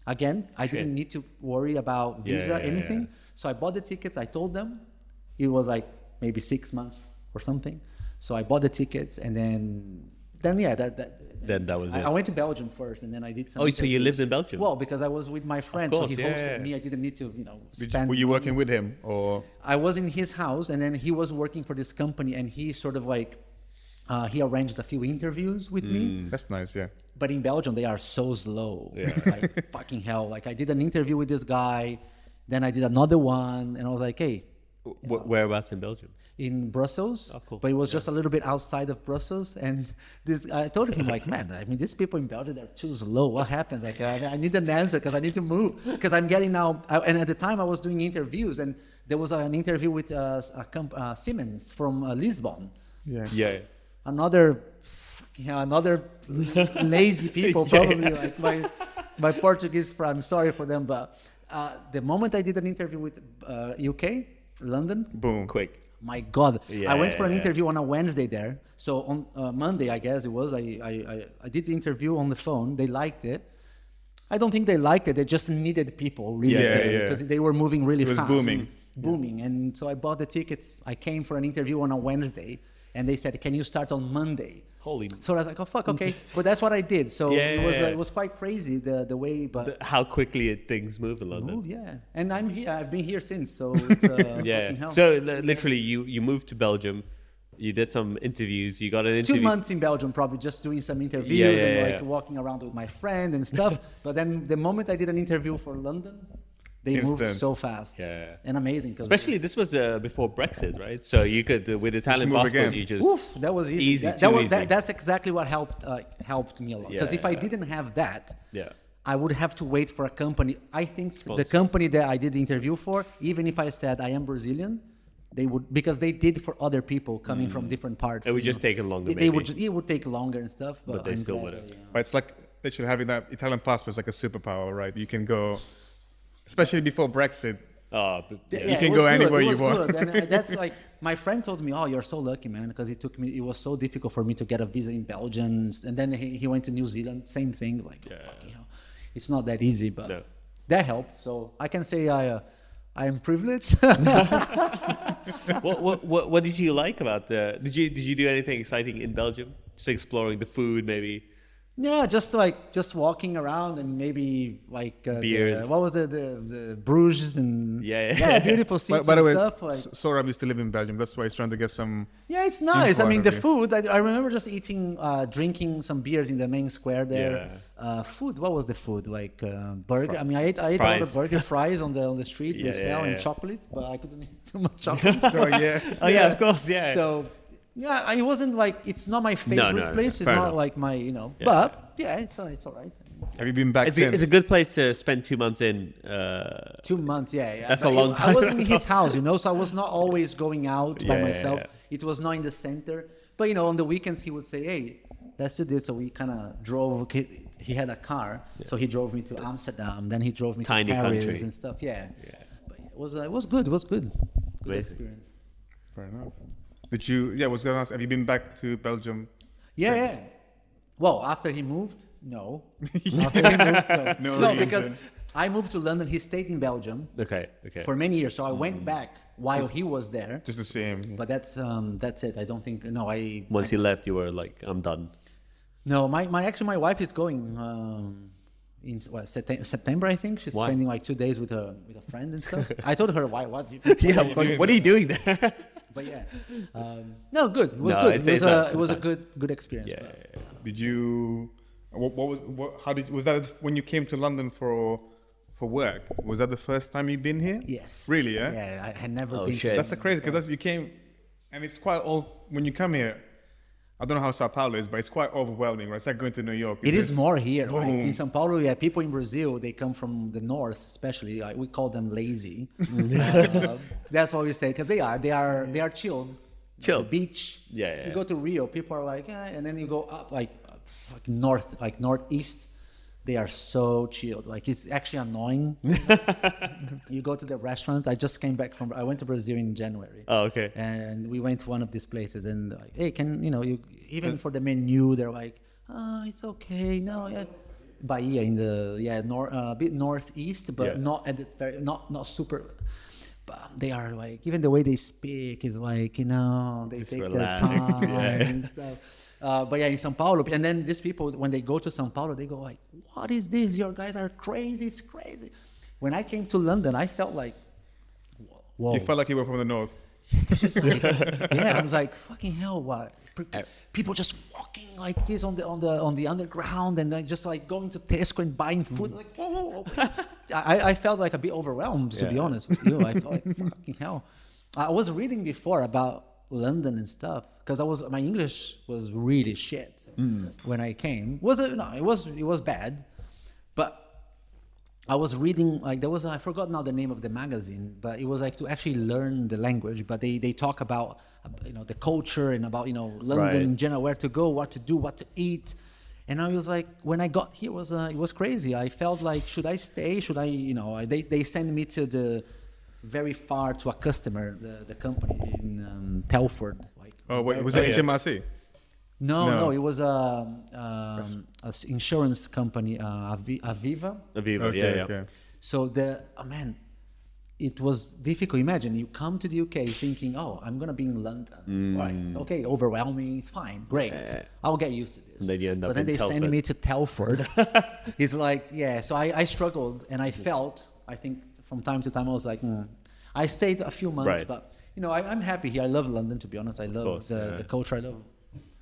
Again, I didn't need to worry about visa, anything. Yeah. So I bought the tickets. I told them it was like maybe 6 months or something. So I bought the tickets, and then that was it. I went to Belgium first, and then I did some. Oh, so you lived in Belgium? Well, because I was with my friend, so he hosted me. I didn't need to, spend. Were you working with him, or? I was in his house, and then he was working for this company, and he sort of like, he arranged a few interviews with me. That's nice, yeah. But in Belgium, they are so slow. Yeah. Like fucking hell. Like I did an interview with this guy, then I did another one, and I was like, hey. Whereabouts in Belgium? In Brussels, cool. But it was just a little bit outside of Brussels. And I told him like, man, I mean, these people in Belgium, they're too slow. What happened? Like, I need an answer because I need to move. Because I'm getting now, and at the time I was doing interviews, and there was an interview with Siemens from Lisbon. Yeah. Another lazy people, probably like my Portuguese friend. I'm sorry for them, but the moment I did an interview with UK, London, boom, quick. My God, I went for an interview on a Wednesday there. So on Monday, I guess it was, I did the interview on the phone. They liked it. I don't think they liked it. They just needed people really because they were moving really fast. It was booming. And so I bought the tickets. I came for an interview on a Wednesday, and they said, can you start on Monday? So I was like, oh fuck, okay. But that's what I did. So it was quite crazy the way, but how quickly things move in London. And I'm here. I've been here since. So it's fucking hell. So literally, you moved to Belgium. You did some interviews. You got an interview. 2 months in Belgium, probably just doing some interviews and walking around with my friend and stuff. But then the moment I did an interview for London, they moved so fast and amazing. Especially this was before Brexit, right? So you could, with Italian passport, you just that was easy. That's exactly what helped me a lot. Because if I didn't have that, I would have to wait for a company. I think the company that I did the interview for, even if I said I am Brazilian, they would, because they did for other people coming from different parts. It would just take longer. It would take longer and stuff, but they still would have. But it's like literally having that Italian passport is like a superpower, right? You can go Especially before Brexit. Oh, but, Yeah, You it can was go good, anywhere it you was want. good. And that's like my friend told me, "Oh, you're so lucky, man," because it was so difficult for me to get a visa in Belgium, and then he went to New Zealand, same thing. Like, fucking hell, it's not that easy, but No. that helped. So I can say I am privileged. what did you like about the? Did you do anything exciting in Belgium? Just exploring the food, maybe. Yeah, just walking around and maybe like Beers. what was the Bruges and Yeah. beautiful cities By the way, and stuff. Like, Sohrab used to live in Belgium. That's why he's trying to get some. yeah, it's nice. I Point mean, of the view. food. I remember just eating, drinking some beers in the main square there. Food. What was the food? Like burger. I mean, I ate a lot of Fries. burger fries on the street. Yeah, they sell and yeah. chocolate, but I couldn't eat too much chocolate. So yeah. Oh yeah, of course, yeah. So yeah, it wasn't like it's not my favorite no, place. It's fair not enough. like my Yeah. But yeah, it's all right. Have you been back it's since? a good place to spend 2 months in. 2 months, yeah. That's But a long I time. was in his house, so I was not always going out by Yeah, myself. yeah. It was not in the center. But, on the weekends he would say, hey, let's do this. So we kind of drove. He had a car, so he drove me to Amsterdam. Then he drove me Tiny to Paris country. and stuff. Yeah. Yeah. But it was good. It was good. Good Amazing. experience. Fair enough. Did you? Yeah, I was gonna ask. Have you been back to Belgium? Yeah, yeah. Well, after he moved, no. After he moved, No no, reason. because I moved to London. He stayed in Belgium Okay. for many years. So I went back while he was there. Just the same. But that's it. I don't think Once he left, you were like, I'm done. No, my wife is going in September, I think. She's Why? spending like 2 days with a friend and stuff. I told her why. What? Yeah. What are you doing there? But yeah, no, good. It was No, good. it's It was a nice. good experience. Yeah. but- Did you? Was that when you came to London for work? Was that the first time you've been here? Yes. Really? Yeah. Yeah, I had never Oh, been. shit. To That's the crazy because you came, and it's quite all when you come here. I don't know how Sao Paulo is, but it's quite overwhelming, right? It's like going to New York. It It's is just- more here. Like Boom. in São Paulo, yeah, people in Brazil, they come from the north, especially. We call them lazy. That's what we say, because they are chilled. Chill. The beach. Yeah. You go to Rio, people are like, and then you go up like north, like northeast. They are so chilled. Like it's actually annoying. You go to the restaurant. I just came back I went to Brazil in January. Oh, okay. And we went to one of these places, and like, hey, you even for the menu, they're like, it's okay. No, yeah. Bahia in the a bit northeast, but Yeah. not at the not super. But they are like, even the way they speak is like, they Just take relaxed. their time Yeah. and stuff. But yeah, in São Paulo, and then these people, when they go to São Paulo, they go like, what is this? Your guys are crazy. It's crazy. When I came to London, I felt like, whoa. You felt like you were from the north. This is like, I was like, fucking hell, what? People just walking like this on the underground, and then just like going to Tesco and buying food. Like, whoa. I felt like a bit overwhelmed, to be Yeah. honest with you. I felt like, fucking hell. I was reading before about London and stuff, because my English was really shit when I came. It was bad, but I was reading, like, I forgot now the name of the magazine, but it was like to actually learn the language. But they talk about, the culture and about, London Right. in general, where to go, what to do, what to eat. And I was like, when I got here, it was crazy. I felt like, should I stay? Should I, they sent me to the very far to a customer, the company in Telford. Like, Oh, wait, was it yeah. HMRC? No, it was a insurance company, Aviva. Aviva, Okay, yeah. okay. So it was difficult. Imagine you come to the UK thinking, oh, I'm gonna be in London. Right, okay, overwhelming. It's fine, great. Yeah. I'll get used to this. And then you end up but then in they send Telford. me to Telford. It's like, yeah. So I struggled, and I felt. I think from time to time I was like, I stayed a few months, Right. but I'm happy here. I love London, to be honest. I love course, the culture. I love.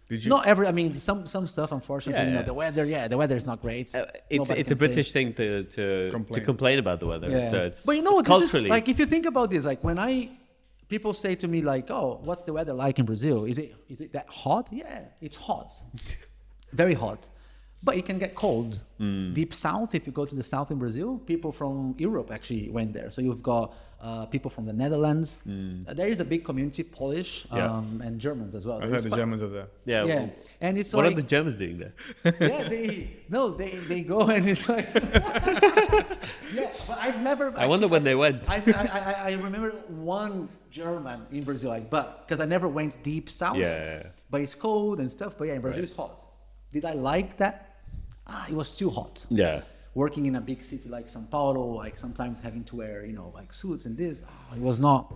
Did you? Not every. I mean, some stuff. Unfortunately, Yeah. the weather. Yeah, the weather is not great. It's Nobody a can say. British thing to Complain. complain about the weather. Yeah. So it's, but it's this culturally. is, like, if you think about this, like when people say to me like, oh, what's the weather like in Brazil? Is it that hot? Yeah, it's hot, very hot. But it can get cold. Deep south, if you go to the south in Brazil, people from Europe actually went there. So you've got people from the Netherlands. There is a big community, Polish and Germans as well. I heard the Germans are there. Yeah. Yeah, Well, and it's what like are the Germans doing there? they go and it's like but I've never. I wonder when they went. I remember one German in Brazil, like, but because I never went deep south. Yeah. But it's cold and stuff. But yeah, in Brazil it's hot. Did I like that? It was too hot. Yeah. Working in a big city like São Paulo, like sometimes having to wear, like suits and this, it was not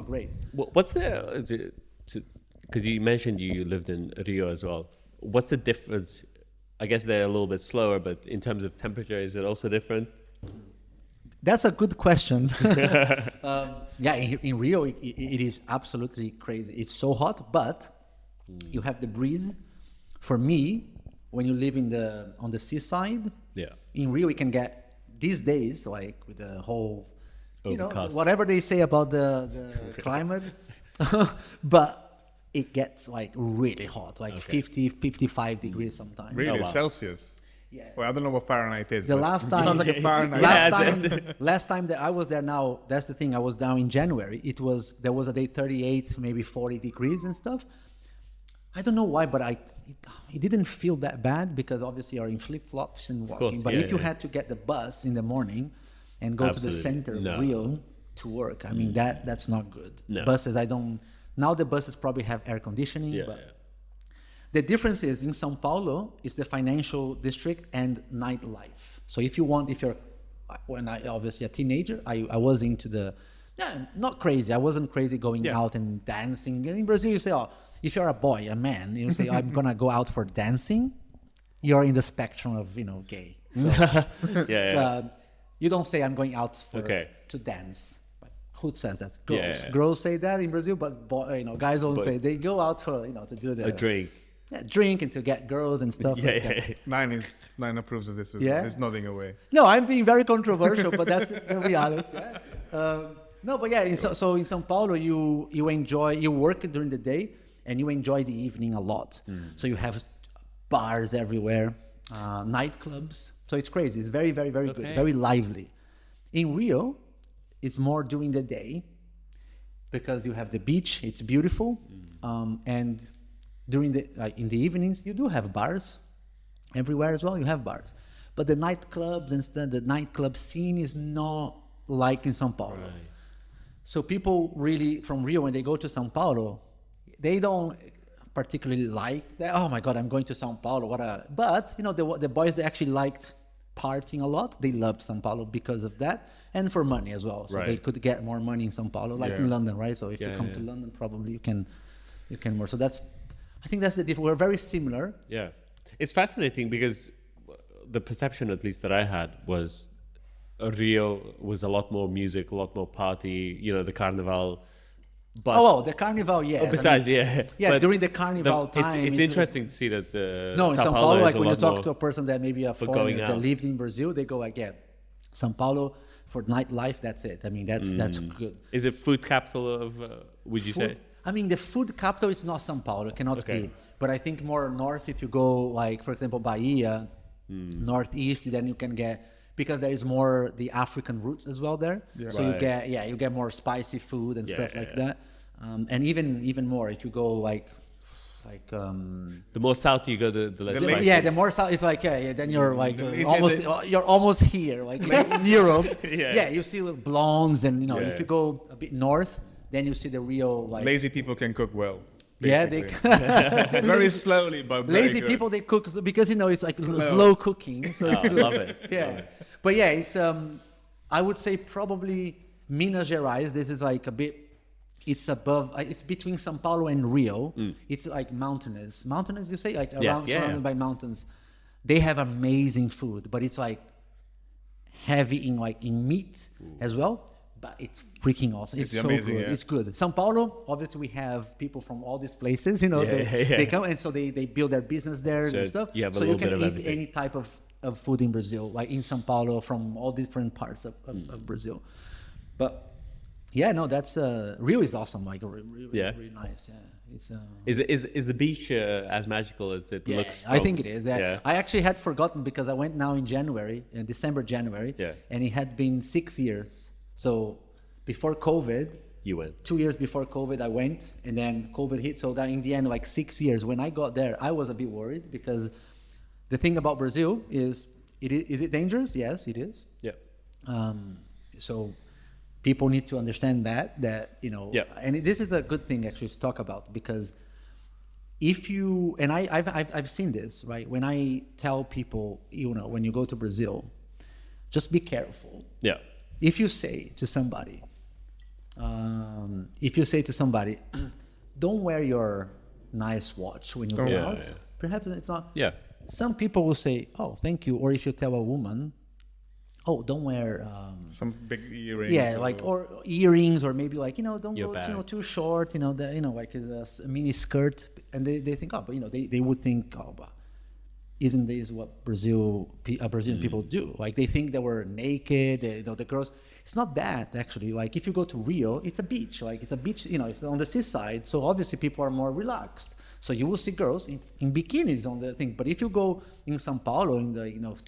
great. What's the, because you mentioned you lived in Rio as well. What's the difference? I guess they're a little bit slower, but in terms of temperature, is it also different? That's a good question. In Rio, it is absolutely crazy. It's so hot, but you have the breeze. For me, when you live on the seaside, in Rio, we can get these days, like with the whole, Overcast. whatever they say about the climate, but it gets like really hot, like 50, 55 degrees sometimes. Really? Oh, wow. Celsius? Yeah. Well, I don't know what Fahrenheit is. The but last it time, sounds like a Fahrenheit. last time that I was there, now that's the thing. I was down in January. There was a day 38, maybe 40 degrees and stuff. I don't know why, but it didn't feel that bad because obviously you're in flip flops and walking. course, But yeah, if you yeah. had to get the bus in the morning and go to the center of Rio to work, I mean that's not good. No. Buses, now the buses probably have air conditioning, but. The difference is in São Paulo is the financial district and nightlife. So if you're, when I obviously a teenager, I was into not crazy. I wasn't crazy going out and dancing. In Brazil, you say, if you're a boy, a man, you say, I'm gonna go out for dancing. You're in the spectrum of gay. So, you don't say I'm going out to dance. Who says that? Girls. Girls say that in Brazil, but guys don't say. They go out for to do A drink. Drink and to get girls and stuff like that. Nine approves of this. It's nodding away. No, I'm being very controversial, but that's the reality. No, but so in São Paulo, you work during the day and you enjoy the evening a lot. So you have bars everywhere, nightclubs. So it's crazy. It's very, very, very good, very lively. In Rio, it's more during the day because you have the beach. It's beautiful, and during in the evenings you do have bars everywhere as well. You have bars, but the nightclubs the nightclub scene is not like in São Paulo. Right. So people really from Rio, when they go to São Paulo, they don't particularly like that. Oh my God, I'm going to São Paulo. But the boys, they actually liked partying a lot. They loved São Paulo because of that, and for money as well. So they could get more money in São Paulo, like in London, right? So if you come to London, probably you can more. So I think that's the difference. We're very similar. Yeah. It's fascinating because the perception, at least that I had, was Rio was a lot more music, a lot more party, the carnival. But the carnival, yes. Besides, but during the carnival time. It's interesting to see that in São Paulo, like when you talk to a person that maybe a foreigner that lived in Brazil, they go like, São Paulo for nightlife, that's it. I mean, that's good. Is it food capital of, would you say? I mean, the food capital is not São Paulo, it cannot be. But I think more north, if you go, like, for example, Bahia, northeast, then you can get, because there is more the African roots as well there. Yeah. So you get more spicy food and stuff like that. And even more if you go like the more south you go, the less spicy. Yeah, the more south it's like then you're like almost here, like in Europe. You see blondes and if you go a bit north, then you see the real like lazy people can cook well. Basically. Yeah, they very slowly, but lazy people they cook because it's like slow cooking, so it's good. Love it. Yeah, love it. But it's I would say probably Minas Gerais. This is like a bit. It's above. It's between São Paulo and Rio. It's like mountainous. Mountainous, you say, like around surrounded by mountains. They have amazing food, but it's like heavy in meat as well. But it's freaking awesome. It's so amazing, good. Yeah. It's good. São Paulo, obviously, we have people from all these places. They come and so they build their business there and stuff. So you can eat any type of food in Brazil, like in São Paulo, from all different parts of Brazil. But Yeah, no, that's Rio is awesome. Like Rio Yeah. is really nice. Yeah, it's. Is the beach as magical as it Yeah, looks? I think it is. Yeah. I actually had forgotten because I went now in January, in December, January, Yeah. and it had been 6 years. So before COVID, You went. 2 years before COVID, I went, and then COVID hit. So that in the end, like 6 years. When I got there, I was a bit worried because the thing about Brazil is, is it dangerous? Yes, it is. Yeah. So people need to understand that you know, Yeah. and this is a good thing actually to talk about, because if you, and I've seen this, right? When I tell people, you know, when you go to Brazil, just be careful. Yeah. If you say to somebody, don't wear your nice watch when you go Yeah, out. yeah. Perhaps it's not. Yeah. Some people will say, "Oh, thank you," or if you tell a woman, "Oh, don't wear." Some big earrings. Yeah, like or earrings, or maybe like, you know, don't Your go bag. too short. You know, like a mini skirt, and they think, oh, but you know, they would think, oh, but isn't this what Brazilian people do? Like they think that we're naked. You know, the girls. It's not that actually. Like if you go to Rio, it's a beach. Like it's a beach. You know, it's on the seaside. So obviously people are more relaxed. So you will see girls in bikinis on the thing. But if you go in São Paulo,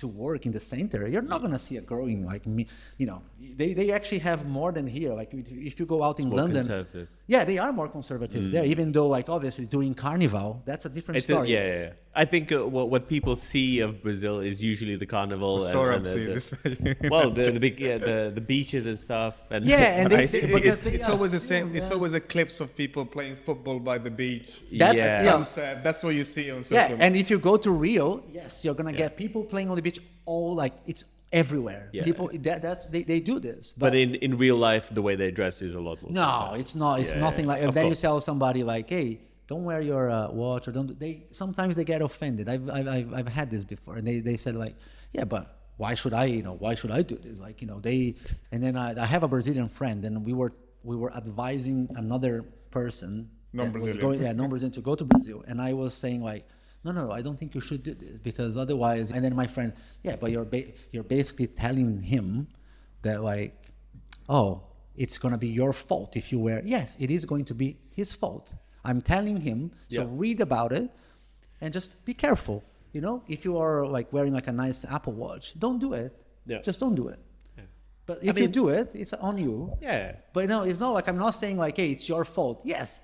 to work in the center, you're not gonna see a girl in like me. You know, they actually have more than here. Like if you go out in more London, conservative. yeah, they are more conservative there. Even though like obviously during Carnival, that's a different story. Yeah. I think what people see of Brazil is usually the carnival Sohrab sees, especially. well, the big the beaches and stuff. And Yeah, and It's always the same. It's always a clips of people playing football by the beach. That's Yeah. Sunset. That's what you see on social Yeah, media. and if you go to Rio, yes, you're gonna get people playing on the beach. All like it's everywhere. Yeah. People they do this, but in real life, the way they dress is a lot more. no, it's not. It's Yeah, nothing yeah, like. And of then you course. tell somebody like, "Hey, don't wear your watch," or don't. They sometimes they get offended. I've had this before, and they said like, "Yeah, but why should I? Why should I do this?" Like they. And then I have a Brazilian friend, and we were advising another person. Non-Brazilian. Non-Brazilian to go to Brazil, and I was saying like, no, I don't think you should do this because otherwise. And then my friend, yeah, but you're basically telling him that like, oh, it's gonna be your fault if you wear. Yes, it is going to be his fault. I'm telling him. So Yeah. read about it, and just be careful. You know, if you are like wearing like a nice Apple Watch, don't do it. Yeah. Just don't do it. But if you do it, it's on you. Yeah. But no, it's not like I'm not saying like, hey, it's your fault. Yes,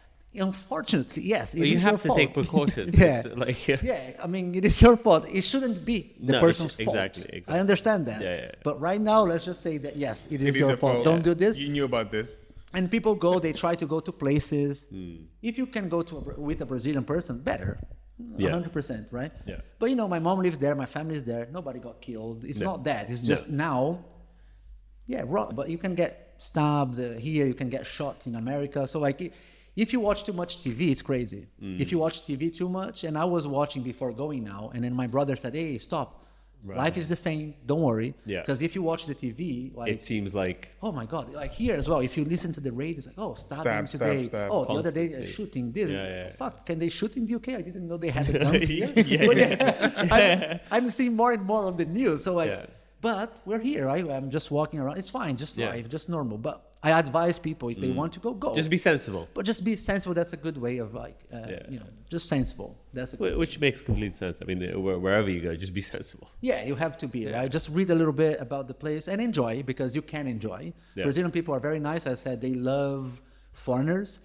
unfortunately, yes. But you have to take precautions. Yeah. It's like, Yeah, I mean, it is your fault. It shouldn't be the No, person's fault. exactly. I understand that. Yeah. But right now, let's just say that yes, it is It your a fault. Don't do this. You knew about this. And people go, they try to go to places. If you can go to with a Brazilian person, better. Yeah. 100%, right? Yeah. But my mom lives there, my family is there. Nobody got killed. It's not that. It's just now. Yeah, wrong. But you can get stabbed here. You can get shot in America. So like, if you watch too much TV, it's crazy. If you watch TV too much, and I was watching before going now, and then my brother said, "Hey, stop. Right. Life is the same. Don't worry." Yeah. Because if you watch the TV, like it seems like oh my God, like here as well, if you listen to the radio, it's like, oh, stabbing today. stab. Oh, the other day, Constantly. shooting this. Yeah. Fuck, can they shoot in the UK? I didn't know they had the guns here. Yeah. I'm seeing more and more on the news. So like, Yeah. but we're here, right? I'm just walking around. It's fine, just Yeah. life, just normal. But I advise people if they want to go. just be sensible, But just be sensible. That's a good way of like, just sensible. That's a good which makes complete sense. I mean, wherever you go, just be sensible. Yeah, you have to be, right? Just read a little bit about the place and enjoy because you can enjoy. Yeah. Brazilian people are very nice. I said they love foreigners.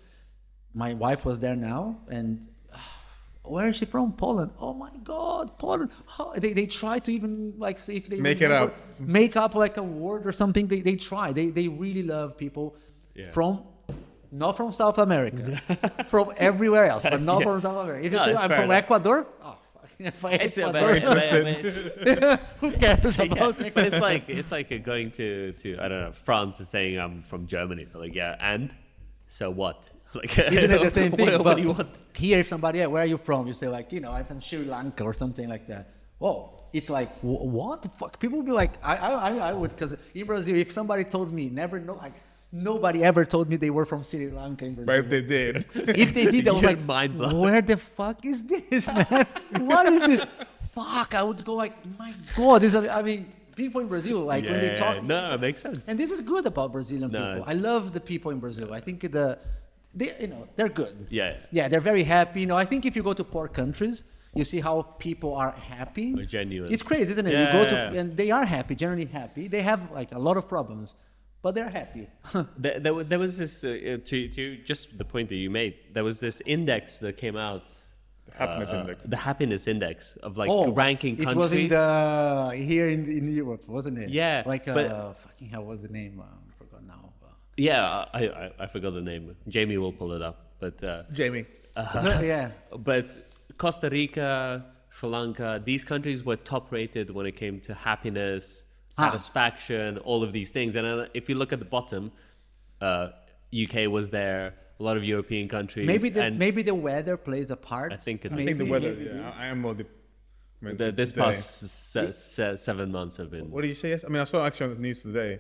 My wife was there now, and where is she from? Poland. Oh my God, Poland. How, they try to even like see if they Make it remember- up. make up like a word or something. They try. They really love people Yeah. from. Not from South America, from everywhere else, but not from South America. If you No, say it's I'm fair from enough. Ecuador, oh, fuck. If I It's a Ecuador, very who cares Yeah, about but it's like going to I don't know, France and saying I'm from Germany. They're like, yeah, and so what? Like, Isn't it the same thing? What But do you want? here, if somebody, where are you from? You say like, I'm from Sri Lanka or something like that. Whoa, it's like, what the fuck? People will be like, I would, because in Brazil, if somebody told me, never know, like, nobody ever told me they were from Sri Lanka in Brazil. But if they did, If they did, I was You're like, mind blown. where the fuck is this, man? What is this? Fuck, I would go like, my God, I mean, people in Brazil, like when they talk. No, it makes sense. And this is good about Brazilian people. I love the people in Brazil. I think they're good. Yeah, they're very happy. I think if you go to poor countries, you see how people are happy. Or genuine. It's crazy, isn't it? Yeah, you go to and they are happy, generally happy. They have like a lot of problems, but they're happy. There was this to just the point that you made. There was this index that came out. Happiness index. The happiness index of like ranking countries. It was here in Europe, wasn't it? Yeah, like fucking hell, what's the name? I forgot now. Yeah, I forgot the name. Jamie will pull it up, but Jamie. Yeah. But Costa Rica, Sri Lanka, these countries were top rated when it came to happiness, satisfaction, all of these things. And if you look at the bottom, UK was there. A lot of European countries. Maybe the weather plays a part. I think the weather. Yeah, I am more. This past 7 months have been. What did you say? Yes, I mean I saw actually on the news today,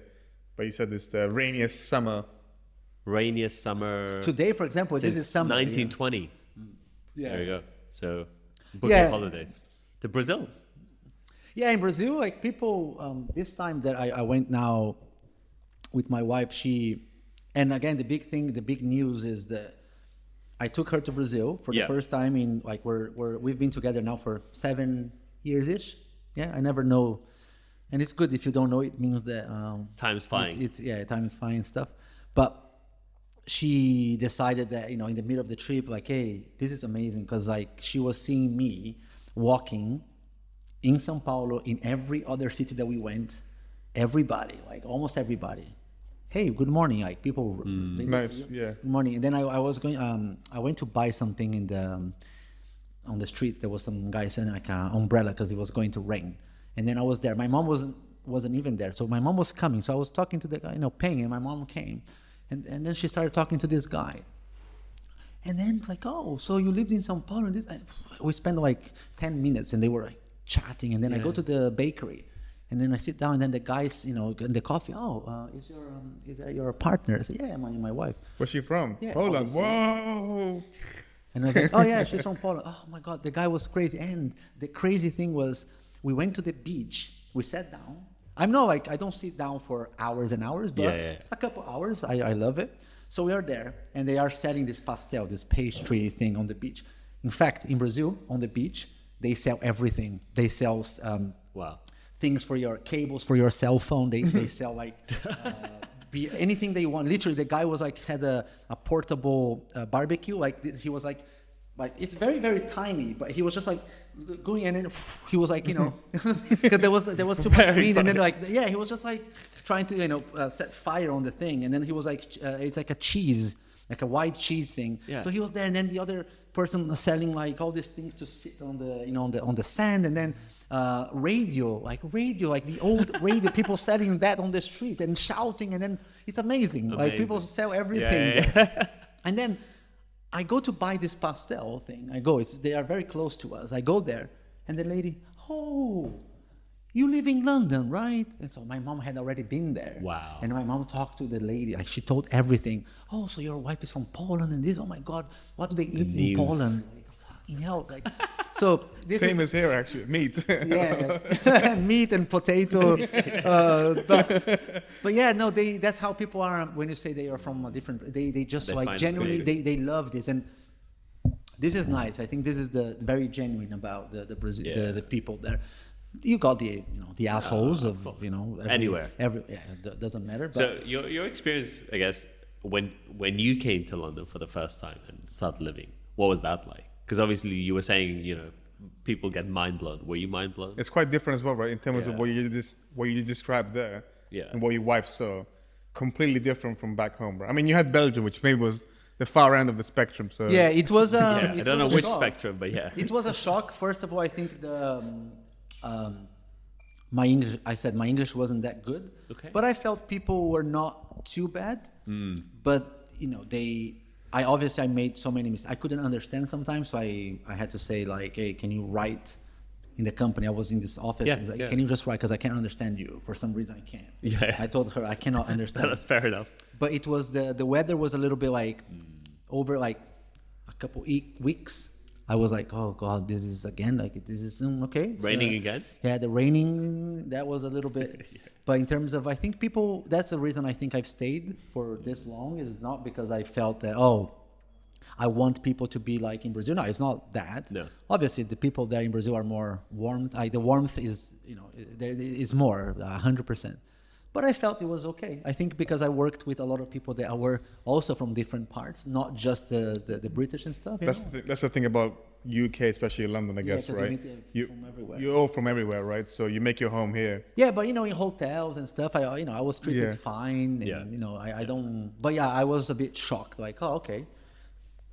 but you said it's the rainiest summer. Rainiest summer. Today, for example, this is summer. 1920. Yeah. There you go. So book your holidays to Brazil. Yeah, in Brazil, like people. This time that I went now with my wife, and again, the big news is that I took her to Brazil for the first time in like we've been together now for 7 years ish. Yeah, I never know, and it's good if you don't know. It means that time's flying. Time is flying stuff. But she decided that in the middle of the trip, like, hey, this is amazing because like she was seeing me walking in São Paulo, in every other city that we went, everybody, like almost everybody. Hey, good morning, like people. Nice, yeah. Good morning. And then I was going. I went to buy something on the street. There was some guy selling like an umbrella because it was going to rain. And then I was there. My mom wasn't even there. So my mom was coming. So I was talking to the guy, paying, and my mom came, and then she started talking to this guy. And then like, oh, so you lived in São Paulo? And we spent like 10 minutes, and they were like chatting. And then I go to the bakery. And then I sit down, and then the guys, in the coffee. Oh, is that your partner? I said, yeah, my wife. Where's she from? Yeah, Poland. obviously. Whoa. And I was like, oh yeah, she's from Poland. Oh my God, the guy was crazy. And the crazy thing was, we went to the beach. We sat down. I don't sit down for hours and hours, but a couple hours. I love it. So we are there, and they are selling this pastel, this pastry thing on the beach. In fact, in Brazil, on the beach, they sell everything. They sell things for your cables, for your cell phone. They sell like anything they want. Literally, the guy was like had a portable barbecue. Like he was like it's very, very tiny, but he was just like going, and then he was like because there was too much meat, and then he was just like trying to set fire on the thing, and then he was like it's like a cheese, like a white cheese thing. Yeah. So he was there, and then the other person selling like all these things to sit on the on the sand, and then radio, like the old radio, people selling that on the street and shouting, and then it's amazing. Like people sell everything. Yeah. And then I go to buy this pastel thing. They are very close to us. I go there, and the lady, oh, you live in London, right? And so my mom had already been there. Wow. And my mom talked to the lady, like she told everything. Oh, so your wife is from Poland, and this, oh my God, what do they eat in Poland? Like, fucking hell. Like, so this Same as here, actually, meat. Yeah, meat and potato. But yeah, no, that's how people are when you say they are from a different, they just like genuinely, they love this. And this is nice. I think this is the very genuine about the Brazil, the people there. You got the assholes of anywhere. It doesn't matter. But so your experience, I guess, when you came to London for the first time and started living, what was that like? Because obviously you were saying people get mind blown. Were you mind blown? It's quite different as well, right? In terms of what you described there, and what your wife saw, completely different from back home, right? I mean, you had Belgium, which maybe was the far end of the spectrum. So yeah, it was. I don't know which spectrum, but it was a shock. First of all, I think my English wasn't that good, but I felt people were not too bad. But I made so many mistakes. I couldn't understand sometimes, so I had to say like, hey, can you write in the company? I was in this office. Can you just write, because I can't understand you. For some reason I can't. I told her I cannot understand. That's fair enough. But it was the weather was a little bit like over like a couple weeks. I was like, oh God, this is again, like this is okay. Raining again? Yeah, the raining, that was a little bit. But in terms of, I think people, that's the reason I think I've stayed for this long, is not because I felt that, oh, I want people to be like in Brazil. No, it's not that. No. Obviously, the people there in Brazil are more warm. The warmth is, there is more, 100%. But I felt it was okay. I think because I worked with a lot of people that were also from different parts, not just the British and stuff. That's the thing about UK, especially London, I guess, 'cause right? you meet from everywhere. You're all from everywhere, right? So you make your home here. Yeah, but in hotels and stuff, I was treated Yeah. fine. And, I don't. But yeah, I was a bit shocked. Like, oh, okay,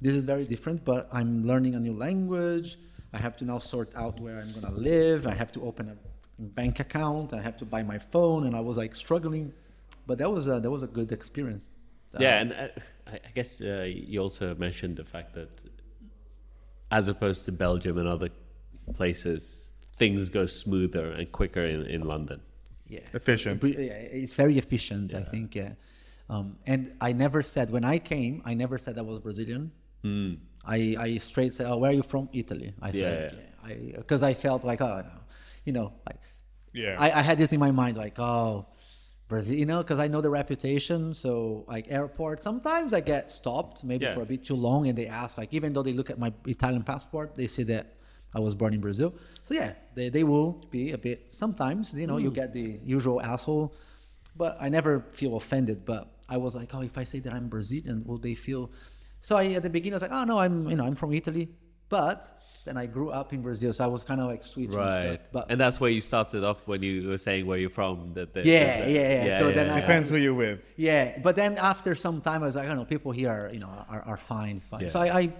this is very different. But I'm learning a new language. I have to now sort out where I'm gonna live. I have to open a bank account. I have to buy my phone, and I was like struggling. But that was a good experience. Yeah, and I guess you also mentioned the fact that, as opposed to Belgium and other places, things go smoother and quicker in London. Yeah, Efficient. It's very efficient. I think. Yeah, and I never said when I came. I never said I was Brazilian. I straight said, "Oh, where are you from?" Italy. I said, because I felt like, oh, like, Yeah. I had this in my mind, like, oh, Brazil, because I know the reputation. So like airport, sometimes I get stopped maybe for a bit too long, and they ask, like, even though they look at my Italian passport, they see that I was born in Brazil. So yeah, they will be a bit, sometimes, you get the usual asshole, but I never feel offended. But I was like, oh, if I say that I'm Brazilian, will they feel? So at the beginning I was like, oh no, I'm from Italy, but then I grew up in Brazil, so I was kind of like switching Right. stuff. And that's where you started off when you were saying where you're from. Yeah. So then Depends who you're with. Yeah, but then after some time, I was like, I don't know, people here are fine, it's fine. Yeah. So I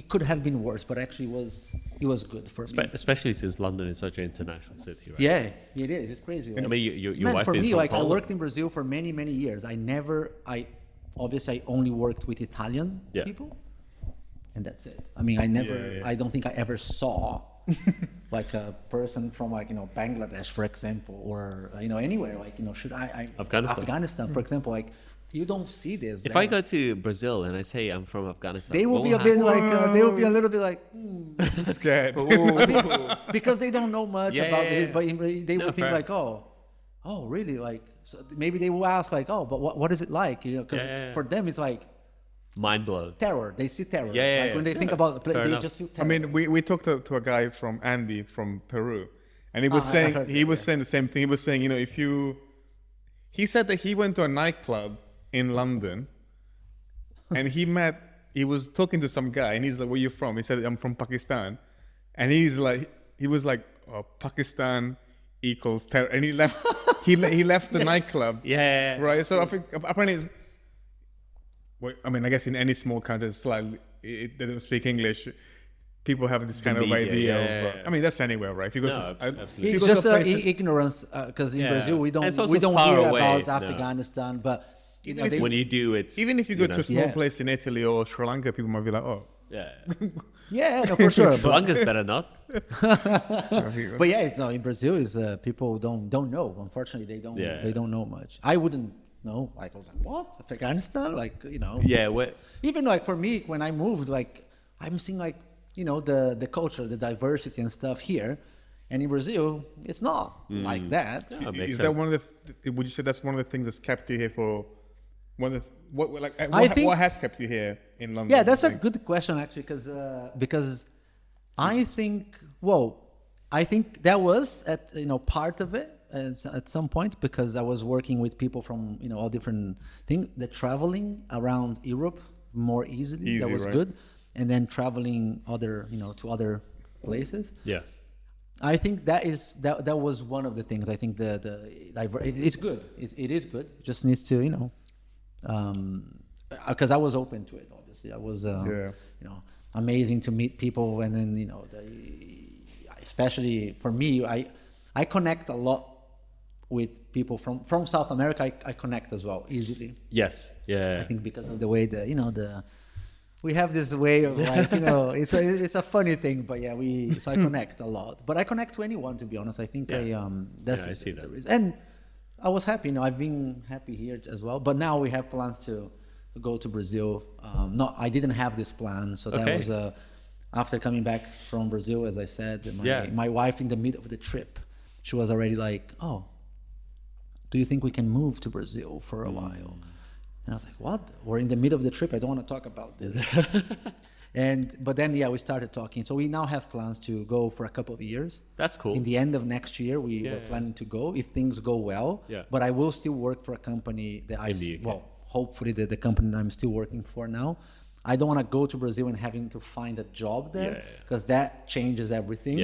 it could have been worse, but actually it was good for me. Especially since London is such an international city, right? Yeah, it is. It's crazy. I mean, your Man, wife for is me, from like Poland. I worked in Brazil for many, many years. Obviously I only worked with Italian people, and that's it. I mean, I don't think I ever saw like a person from like Bangladesh, for example, or anywhere like should I Afghanistan, for example, like you don't see this. If I go to Brazil and I say I'm from Afghanistan, they will what be a bit happen? like they will be a little bit like Scared. because they don't know much about it, but they would think fair. like, oh really, like, so maybe they will ask like, oh, but what is it like, because for them it's like Mind blown. terror. They see terror. Yeah, like when they think about the place, Fair they enough. just feel I terror. mean, we talked to a guy from Andy from Peru, and he was I saying heard he that, was saying the same thing. He was saying, he said that he went to a nightclub in London, and he was talking to some guy, and he's like, "Where you from?" He said, "I'm from Pakistan," and he was like, "Oh, Pakistan equals terror," and he left. he left the nightclub. Yeah. Right. So I think apparently it's. Well, I mean, I guess in any small country, slightly they don't speak English. People have this kind of media, idea yeah. of. I mean, that's anywhere, right? If you go No, to, absolutely. It's you go just to a place ignorance, because in Yeah. Brazil we And it's don't also far hear away, about no. Afghanistan, but When you do, it's even if you go to a small Yeah. place in Italy or Sri Lanka, people might be like, "Oh, yeah, yeah, no, for sure. Sri but, Lanka's better not. but yeah, it's, in Brazil is people don't know. Unfortunately, they don't know much. I wouldn't know. Like I was like, what, Afghanistan? Like Yeah, even like for me when I moved, like I'm seeing like the culture, the diversity and stuff here, and in Brazil it's not like that. that makes is sense. that one of the? Would you say that's one of the things that's kept you here for? I think- what has kept you here in London? Yeah, that's a Like, good question actually, because I think that was at part of it at some point, because I was working with people from all different things. The traveling around Europe more easily, that was right? good, and then traveling to other places. Yeah, I think that was one of the things. I think it's good. It is good. It just needs to because I was open to it. Obviously, I was amazing to meet people, and then especially for me, I connect a lot with people from South America. I connect as well easily. yes, yeah. I think because of the way we have this way of like it's a funny thing, but yeah, I connect a lot. But I connect to anyone, to be honest. I think I see that. and I was happy. I've been happy here as well. But now we have plans to go to Brazil. I didn't have this plan, so that Okay. was after coming back from Brazil, as I said, my wife in the middle of the trip, she was already like, "Oh, do you think we can move to Brazil for a while?" And I was like, "What? We're in the middle of the trip. I don't want to talk about this." But then we started talking. So we now have plans to go for a couple of years. That's cool. In the end of next year, we're planning to go if things go well. Yeah. But I will still work for a company that hopefully the company that I'm still working for now. I don't want to go to Brazil and having to find a job there because that changes everything.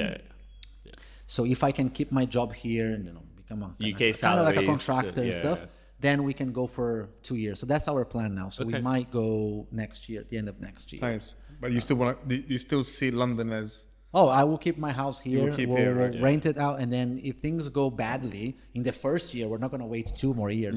So if I can keep my job here and become a kind of like a contractor and stuff, then we can go for 2 years. So that's our plan now. So we might go next year, at the end of next year. Nice. But you still see London as... Oh, I will keep my house here. We'll rent it out. And then if things go badly in the first year, we're not going to wait 2 more years.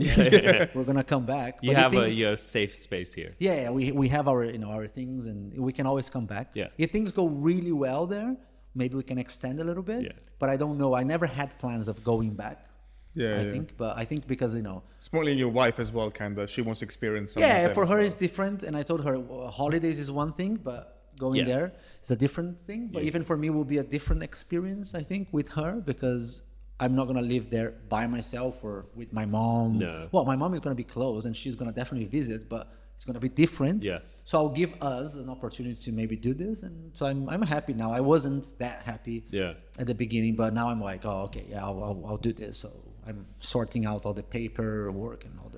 We're going to come back. You have your safe space here. Yeah, we have our our things and we can always come back. Yeah. If things go really well there, maybe we can extend a little bit. Yeah. But I don't know. I never had plans of going back. I think because it's more your wife as well, kind of. She wants to experience something. Yeah, for her it's different, and I told her holidays is one thing, but going there is a different thing. But even for me, will be a different experience, I think, with her because I'm not gonna live there by myself or with my mom. No. Well, my mom is gonna be close, and she's gonna definitely visit, but it's gonna be different. Yeah. So I'll give us an opportunity to maybe do this, and so I'm happy now. I wasn't that happy at the beginning, but now I'm like, oh, okay, I'll do this. So I'm sorting out all the paperwork and all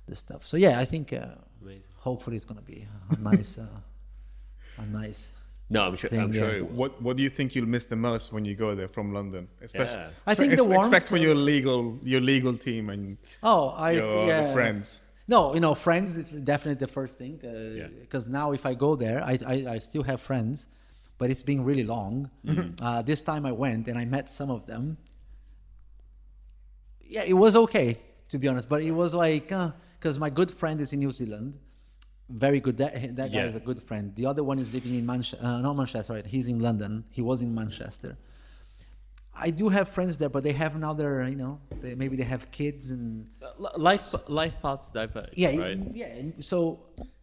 the stuff. So I think hopefully it's gonna be a nice, No, I'm sure. thing, I'm sure. yeah. It will. What do you think you'll miss the most when you go there from London? Especially, I think the warmth. Expect for your legal team and your friends. No, friends is definitely the first thing. Because now if I go there, I still have friends, but it's been really long. This time I went and I met some of them. Yeah, it was okay, to be honest. But it was like, because my good friend is in New Zealand. Very good. That guy is a good friend. The other one is living in not Manchester, right? He's in London. He was in Manchester. I do have friends there, but they have now their, maybe they have kids and... Life paths diverge, right? So...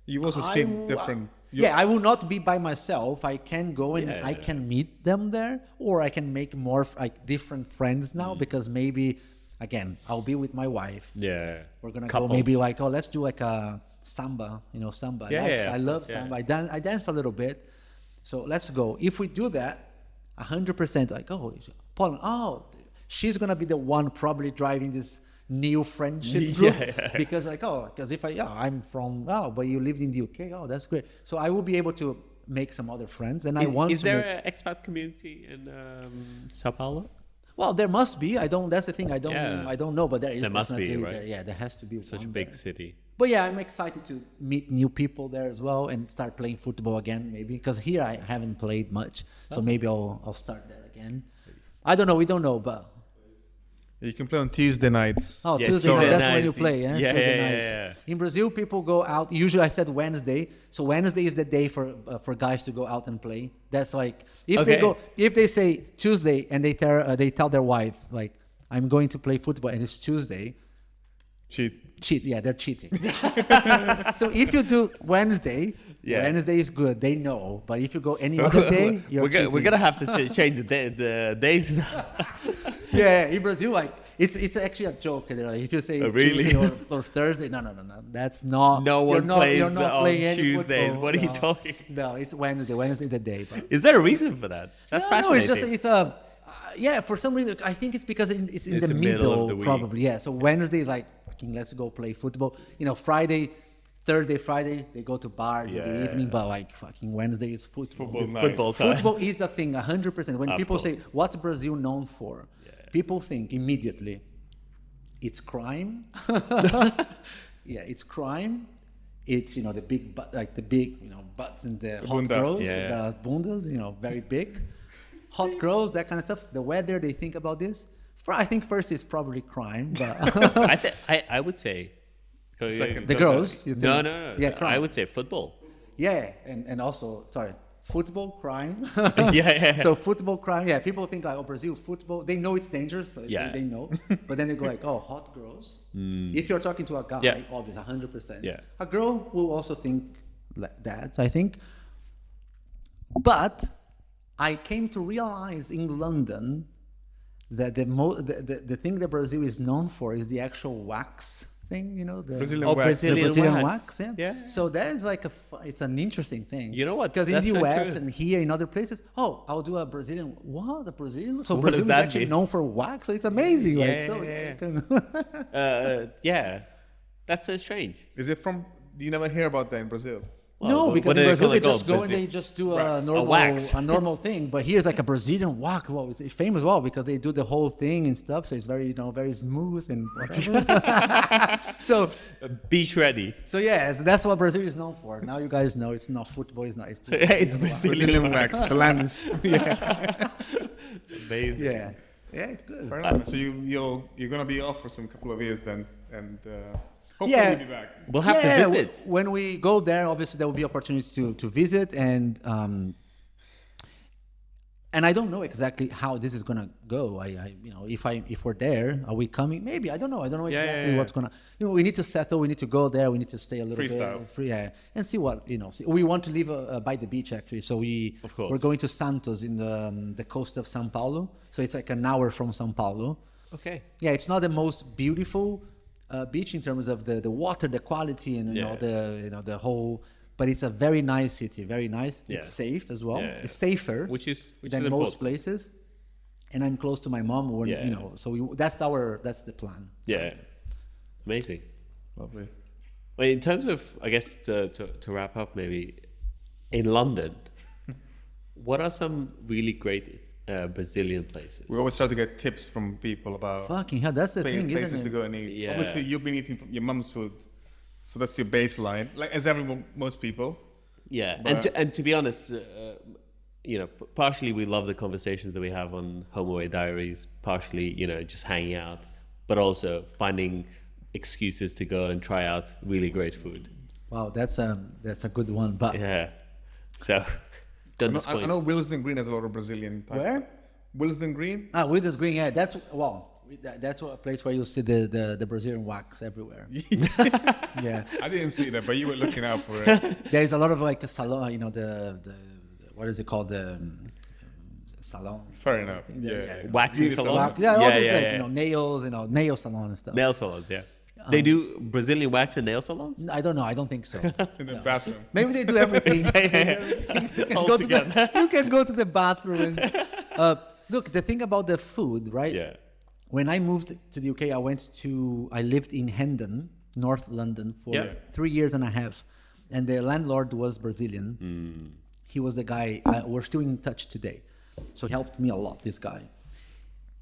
You also seem different. I will not be by myself. I can go and I can meet them there, or I can make more different friends now because maybe, again, I'll be with my wife. Yeah. We're going to go maybe let's do like a samba, samba. I love samba. I dance a little bit. So let's go. If we do that, 100% like, Paul, she's going to be the one probably driving this new friendship group because if I'm from, but you lived in the UK. That's great. So I will be able to make some other friends. And Is there an expat community in São Paulo? Well, there must be. That's the thing. I don't know, but there is. There must be, definitely right? There has to be. Such a big city. But I'm excited to meet new people there as well and start playing football again, maybe because here I haven't played much, so maybe I'll start that again. I don't know. We don't know, but you can play on Tuesday nights. Oh, Tuesday night. That's when you play, Tuesday nights. In Brazil, people go out. Usually, I said Wednesday. So Wednesday is the day for guys to go out and play. That's like if they say Tuesday and they tell their wife like I'm going to play football and it's Tuesday. Cheat. Yeah, they're cheating. So if you do Wednesday. Wednesday is good. They know. But if you go any other day, you're cheating. We're gonna have to change the days now. In Brazil, it's actually a joke. Like, if you say Tuesday or Thursday, no, that's not. No one plays you're not on playing Tuesdays. Football. What are you talking? No, it's Wednesday. Wednesday the day. But. Is there a reason for that? That's fascinating. No, it's just for some reason I think it's because it's in the middle of the week. Probably. Yeah. So Wednesday is like fucking let's go play football. Friday. Thursday, Friday, they go to bars in the evening, but fucking Wednesday is football. Football time. Football is a thing, 100%. When people say, what's Brazil known for? People think immediately, it's crime. It's crime. It's, the big butt, butts and the hot girls, the bundas, very big. Hot girls, that kind of stuff. The weather, they think about this. I think first is probably crime, but... I would say... The girls? You think? No. Yeah, crime. I would say football. Yeah, and also, football, crime. So football, crime. Yeah, people think Brazil, football. They know it's dangerous. So they know. But then they go hot girls. If you're talking to a guy, obviously, 100%. Yeah. A girl will also think like that, I think. But I came to realize in London that the thing that Brazil is known for is the actual wax thing, you know, the Brazilian wax. the Brazilian wax. wax. Yeah. So that is like it's an interesting thing. You know what? Because in That's the so US true. and here in other places, I'll do a Brazilian. What, a Brazilian? So What Brazil does is that actually mean? known for wax. So it's amazing. Yeah, like, yeah, so yeah, yeah. That's so strange. Is it from? You never hear about that in Brazil. Well, no, what because do in Brazil call they it just called? go and they just do Wax. a wax. normal thing. But here's like a Brazilian wax. Well, it's famous well because they do the whole thing and stuff. So it's very very smooth and whatever. so Beach ready. so yeah, so that's what Brazil is known for. Now you guys know it's not football. It's not. It's, just It's Brazilian wax. The lands. Amazing. yeah, it's good. Fair enough. So you're gonna be off for some couple of years then, and hopefully Yeah. you'll be back. We'll have to visit. When we go there, obviously there will be opportunity to visit and I don't know exactly how this is gonna go. I if we're there, are we coming? Maybe I don't know. I don't know exactly yeah. what's gonna. We need to settle. We need to go there. We need to stay a little Freestyle. bit free, and see what See, we want to live by the beach actually. So Of course. we're going to Santos in the coast of São Paulo. So it's like an hour from São Paulo. Okay. Yeah, it's not the most beautiful beach in terms of the water, the quality, and the whole. But it's a very nice city, very nice. Yeah. It's safe as well. Yeah. It's safer Which is than most important. places. And I'm close to my mom. When, Yeah. So that's the plan. Yeah. Amazing. Lovely. Well, in terms of, I guess, to wrap up, maybe in London, what are some really great Brazilian places? We always try to get tips from people about Fucking hell, that's the thing, places isn't to it? go and eat. Yeah. Obviously, you've been eating from your mum's food, so that's your baseline. Like as most people. Yeah, But- and to be honest, partially we love the conversations that we have on Away Diaries. Partially, just hanging out, but also finding excuses to go and try out really great food. Wow, that's a good one. But Yeah, so don't I disappoint. know Willesden Green has a lot of Brazilian type. where? Willesden Green? Withers Green. Yeah, that's a place where you see the Brazilian wax everywhere. Yeah. I didn't see that, but you were looking out for it. There's a lot of like a salon, the what is it called, the salon. Fair enough. Yeah. Yeah. Waxing Beauty salon? Wax, all Yeah, these yeah, like yeah. nails, nail salon and stuff. Nail salons, yeah. They do Brazilian wax and nail salons? I don't know. I don't think so. In the bathroom. Maybe they do everything. You can All go together. you can go to the bathroom. And, look, the thing about the food, right? Yeah. When I moved to the UK, I lived in Hendon, North London, for Yeah. 3 years and a half. And the landlord was Brazilian. He was the guy, we're still in touch today. So he helped me a lot, this guy.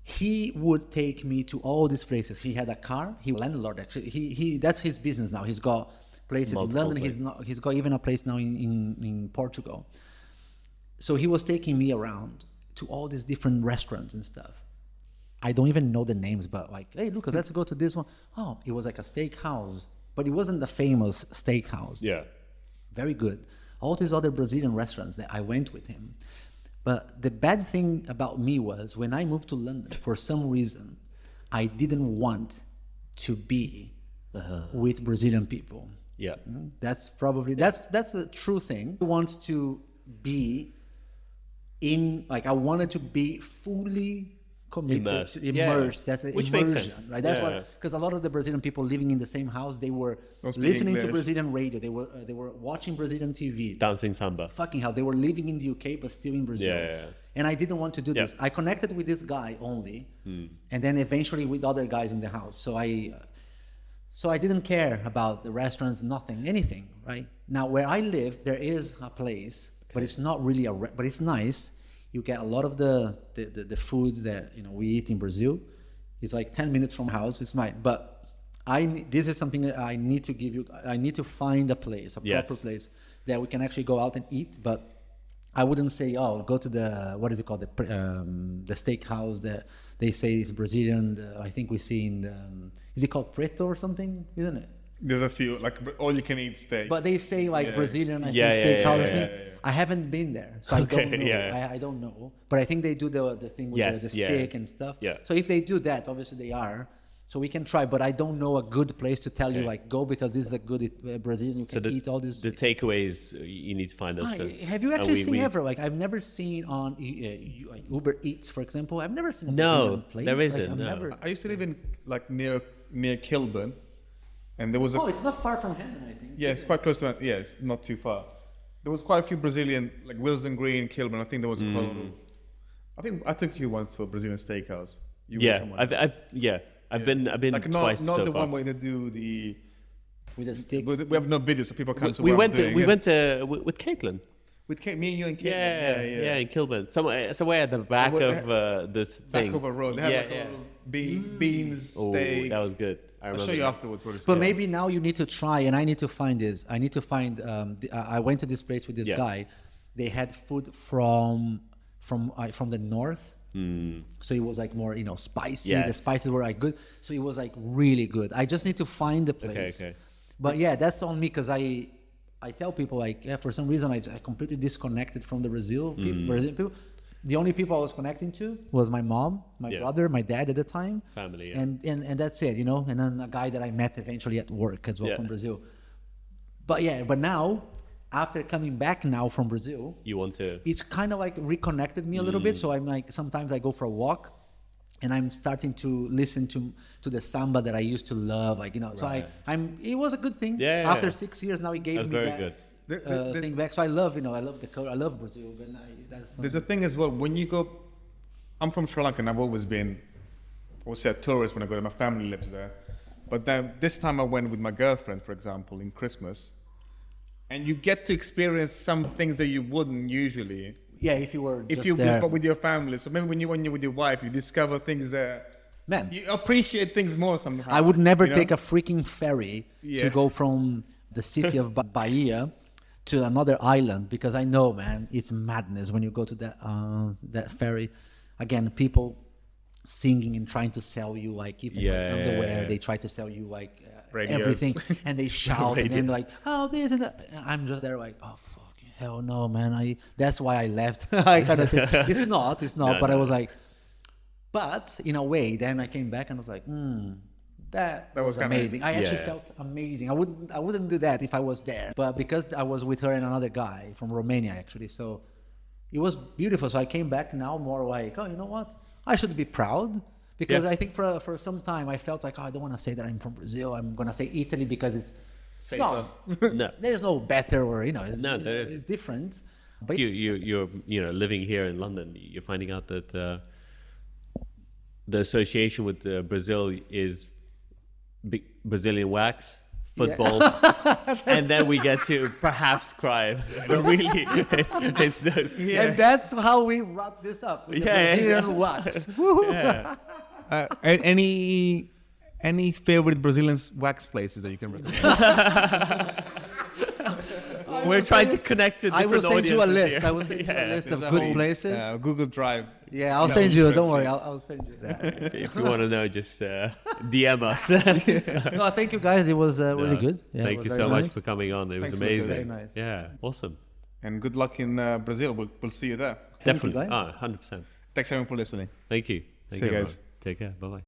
He would take me to all these places. He had a car. He was a landlord, actually. He that's his business now. He's got places Multiple in London. places. He's got even a place now in Portugal. So he was taking me around to all these different restaurants and stuff. I don't even know the names, but like, hey, Lucas, let's go to this one. Oh, it was like a steakhouse, but it wasn't the famous steakhouse. Yeah. Very good. All these other Brazilian restaurants that I went with him. But the bad thing about me was when I moved to London, for some reason, I didn't want to be with Brazilian people. Yeah. That's probably that's the true thing. I want to be I wanted to be fully committed, Immersed. immersed. Yeah. That's an Which makes immersion, sense. right? That's Yeah. what, because a lot of the Brazilian people living in the same house, they were Don't speak listening to English. Brazilian radio. They were watching Brazilian TV. Dancing samba. Fucking hell, they were living in the UK but still in Brazil. Yeah. And I didn't want to do Yeah. this. I connected with this guy only, and then eventually with other guys in the house. So I didn't care about the restaurants, nothing, anything. Right now, where I live, there is a place, but it's not really but it's nice. You get a lot of the food that we eat in Brazil. It's like 10 minutes from house. It's mine, but this is something that I need to give you. I need to find a place, a proper place that we can actually go out and eat. But I wouldn't say, go to the what is it called, the steakhouse that they say is Brazilian. I think we see in is it called Preto or something? Isn't it? There's a few, like all you can eat steak. But they say like Yeah. Brazilian, I Yeah, think, yeah, steakhouse. yeah, or something. yeah. I haven't been there, so I don't know. yeah. I don't know. But I think they do the thing with Yes, the yeah. steak and stuff. Yeah. So if they do that, obviously they are. So we can try, but I don't know a good place to tell you Okay. like go because this is a good Brazilian. You So can eat all this. the takeaways you need to find us. Have you actually seen ever? Like I've never seen on like Uber Eats, for example. I've never seen a Brazilian place. there Like, isn't, I've no. never- I used to live in like near Kilburn, and there was a Oh, it's not far from Hendon, I think. yeah, it's quite close to yeah, it's not too far. There was quite a few Brazilian like Wilson Green, Kilburn. I think there was quite a lot of. I think I took you once to a Brazilian steakhouse. You were Yeah, someone else. I've been like twice not so the far. one where they do the. With a stick. We have no video, so people can't. see We what I'm went to doing. we Yeah. went to with Caitlin. with me and you and Kate. Yeah, in Kilburn, somewhere at the back well, of the Back thing. over road. They had like beans, Oh, steak. that was good. I I'll remember. show you that. afterwards what it's. But maybe now you need to try, and I need to find this. I need to find. I went to this place with this Yeah. guy. They had food from the north, so it was like more spicy. The Yes. spices were like good, so it was like really good. I just need to find the place. Okay. But yeah, that's on me because I tell people like for some reason I completely disconnected from the Brazilian people. The only people I was connecting to was my mom, my Yeah. brother, my dad at the time. Family, yeah. And that's it, and then a guy that I met eventually at work as well Yeah. from Brazil. But now, after coming back now from Brazil, You want to? it's kind of like reconnected me a little bit. So I'm like, sometimes I go for a walk and I'm starting to listen to the samba that I used to love. Like, so it was a good thing. Yeah, After yeah. 6 years now, he gave That's me very that good. thing back. So I love the culture. I love Brazil. But that's There's a thing as well when you go. I'm from Sri Lanka and I've always been, I would say, a tourist when I go there. My family lives there, but then this time I went with my girlfriend, for example, in Christmas, and you get to experience some things that you wouldn't usually yeah, if you were if just you there. just with your family. So maybe when you're with your wife, you discover things that Man. you appreciate things more somehow. I would never you know? take a freaking ferry Yeah. to go from the city of Bahia to another island because I know, man, it's madness when you go to that ferry. Again, people singing and trying to sell you like even like underwear. Yeah. They try to sell you like Radios. everything, and they shout and then Radio. like, oh, this and that. And I'm just there like, oh, fucking hell no, man. That's why I left. I kind of think it's not, but I was like. But in a way, then I came back and I was like, that was kinda- amazing. I actually Yeah. felt amazing. I wouldn't do that if I was there. But because I was with her and another guy from Romania, actually, so it was beautiful. So I came back now more like, oh, you know what? I should be proud because Yeah. I think for some time I felt like, oh, I don't want to say that I'm from Brazil. I'm gonna say Italy because it's not. No. There's no better or it's, No, there is. it's different. But You're living here in London. You're finding out that the association with Brazil is Brazilian wax, football, and then we get to perhaps crime. But really, it's those. and that's how we wrap this up. With the Yeah, Brazilian wax. Woo. Yeah. Any favorite Brazilian wax places that you can recommend? We're trying to connect to I different will send you a audiences list. here. I will send you a list of There's a good whole, places. Google Drive. Yeah, I'll No, send you. Don't spreadsheet. worry, I'll send you that. If you want to know, just DM us. No, thank you guys. It was really No, good. Yeah, it Thank was you very so much nice. for coming on. It was Thanks, Lucas. amazing. Very nice. Yeah, awesome. And good luck in Brazil. We'll see you there. Thank you, Definitely. guys. 100%. Thanks everyone for listening. Thank you. Thank See you everyone. guys. Take care. Bye bye.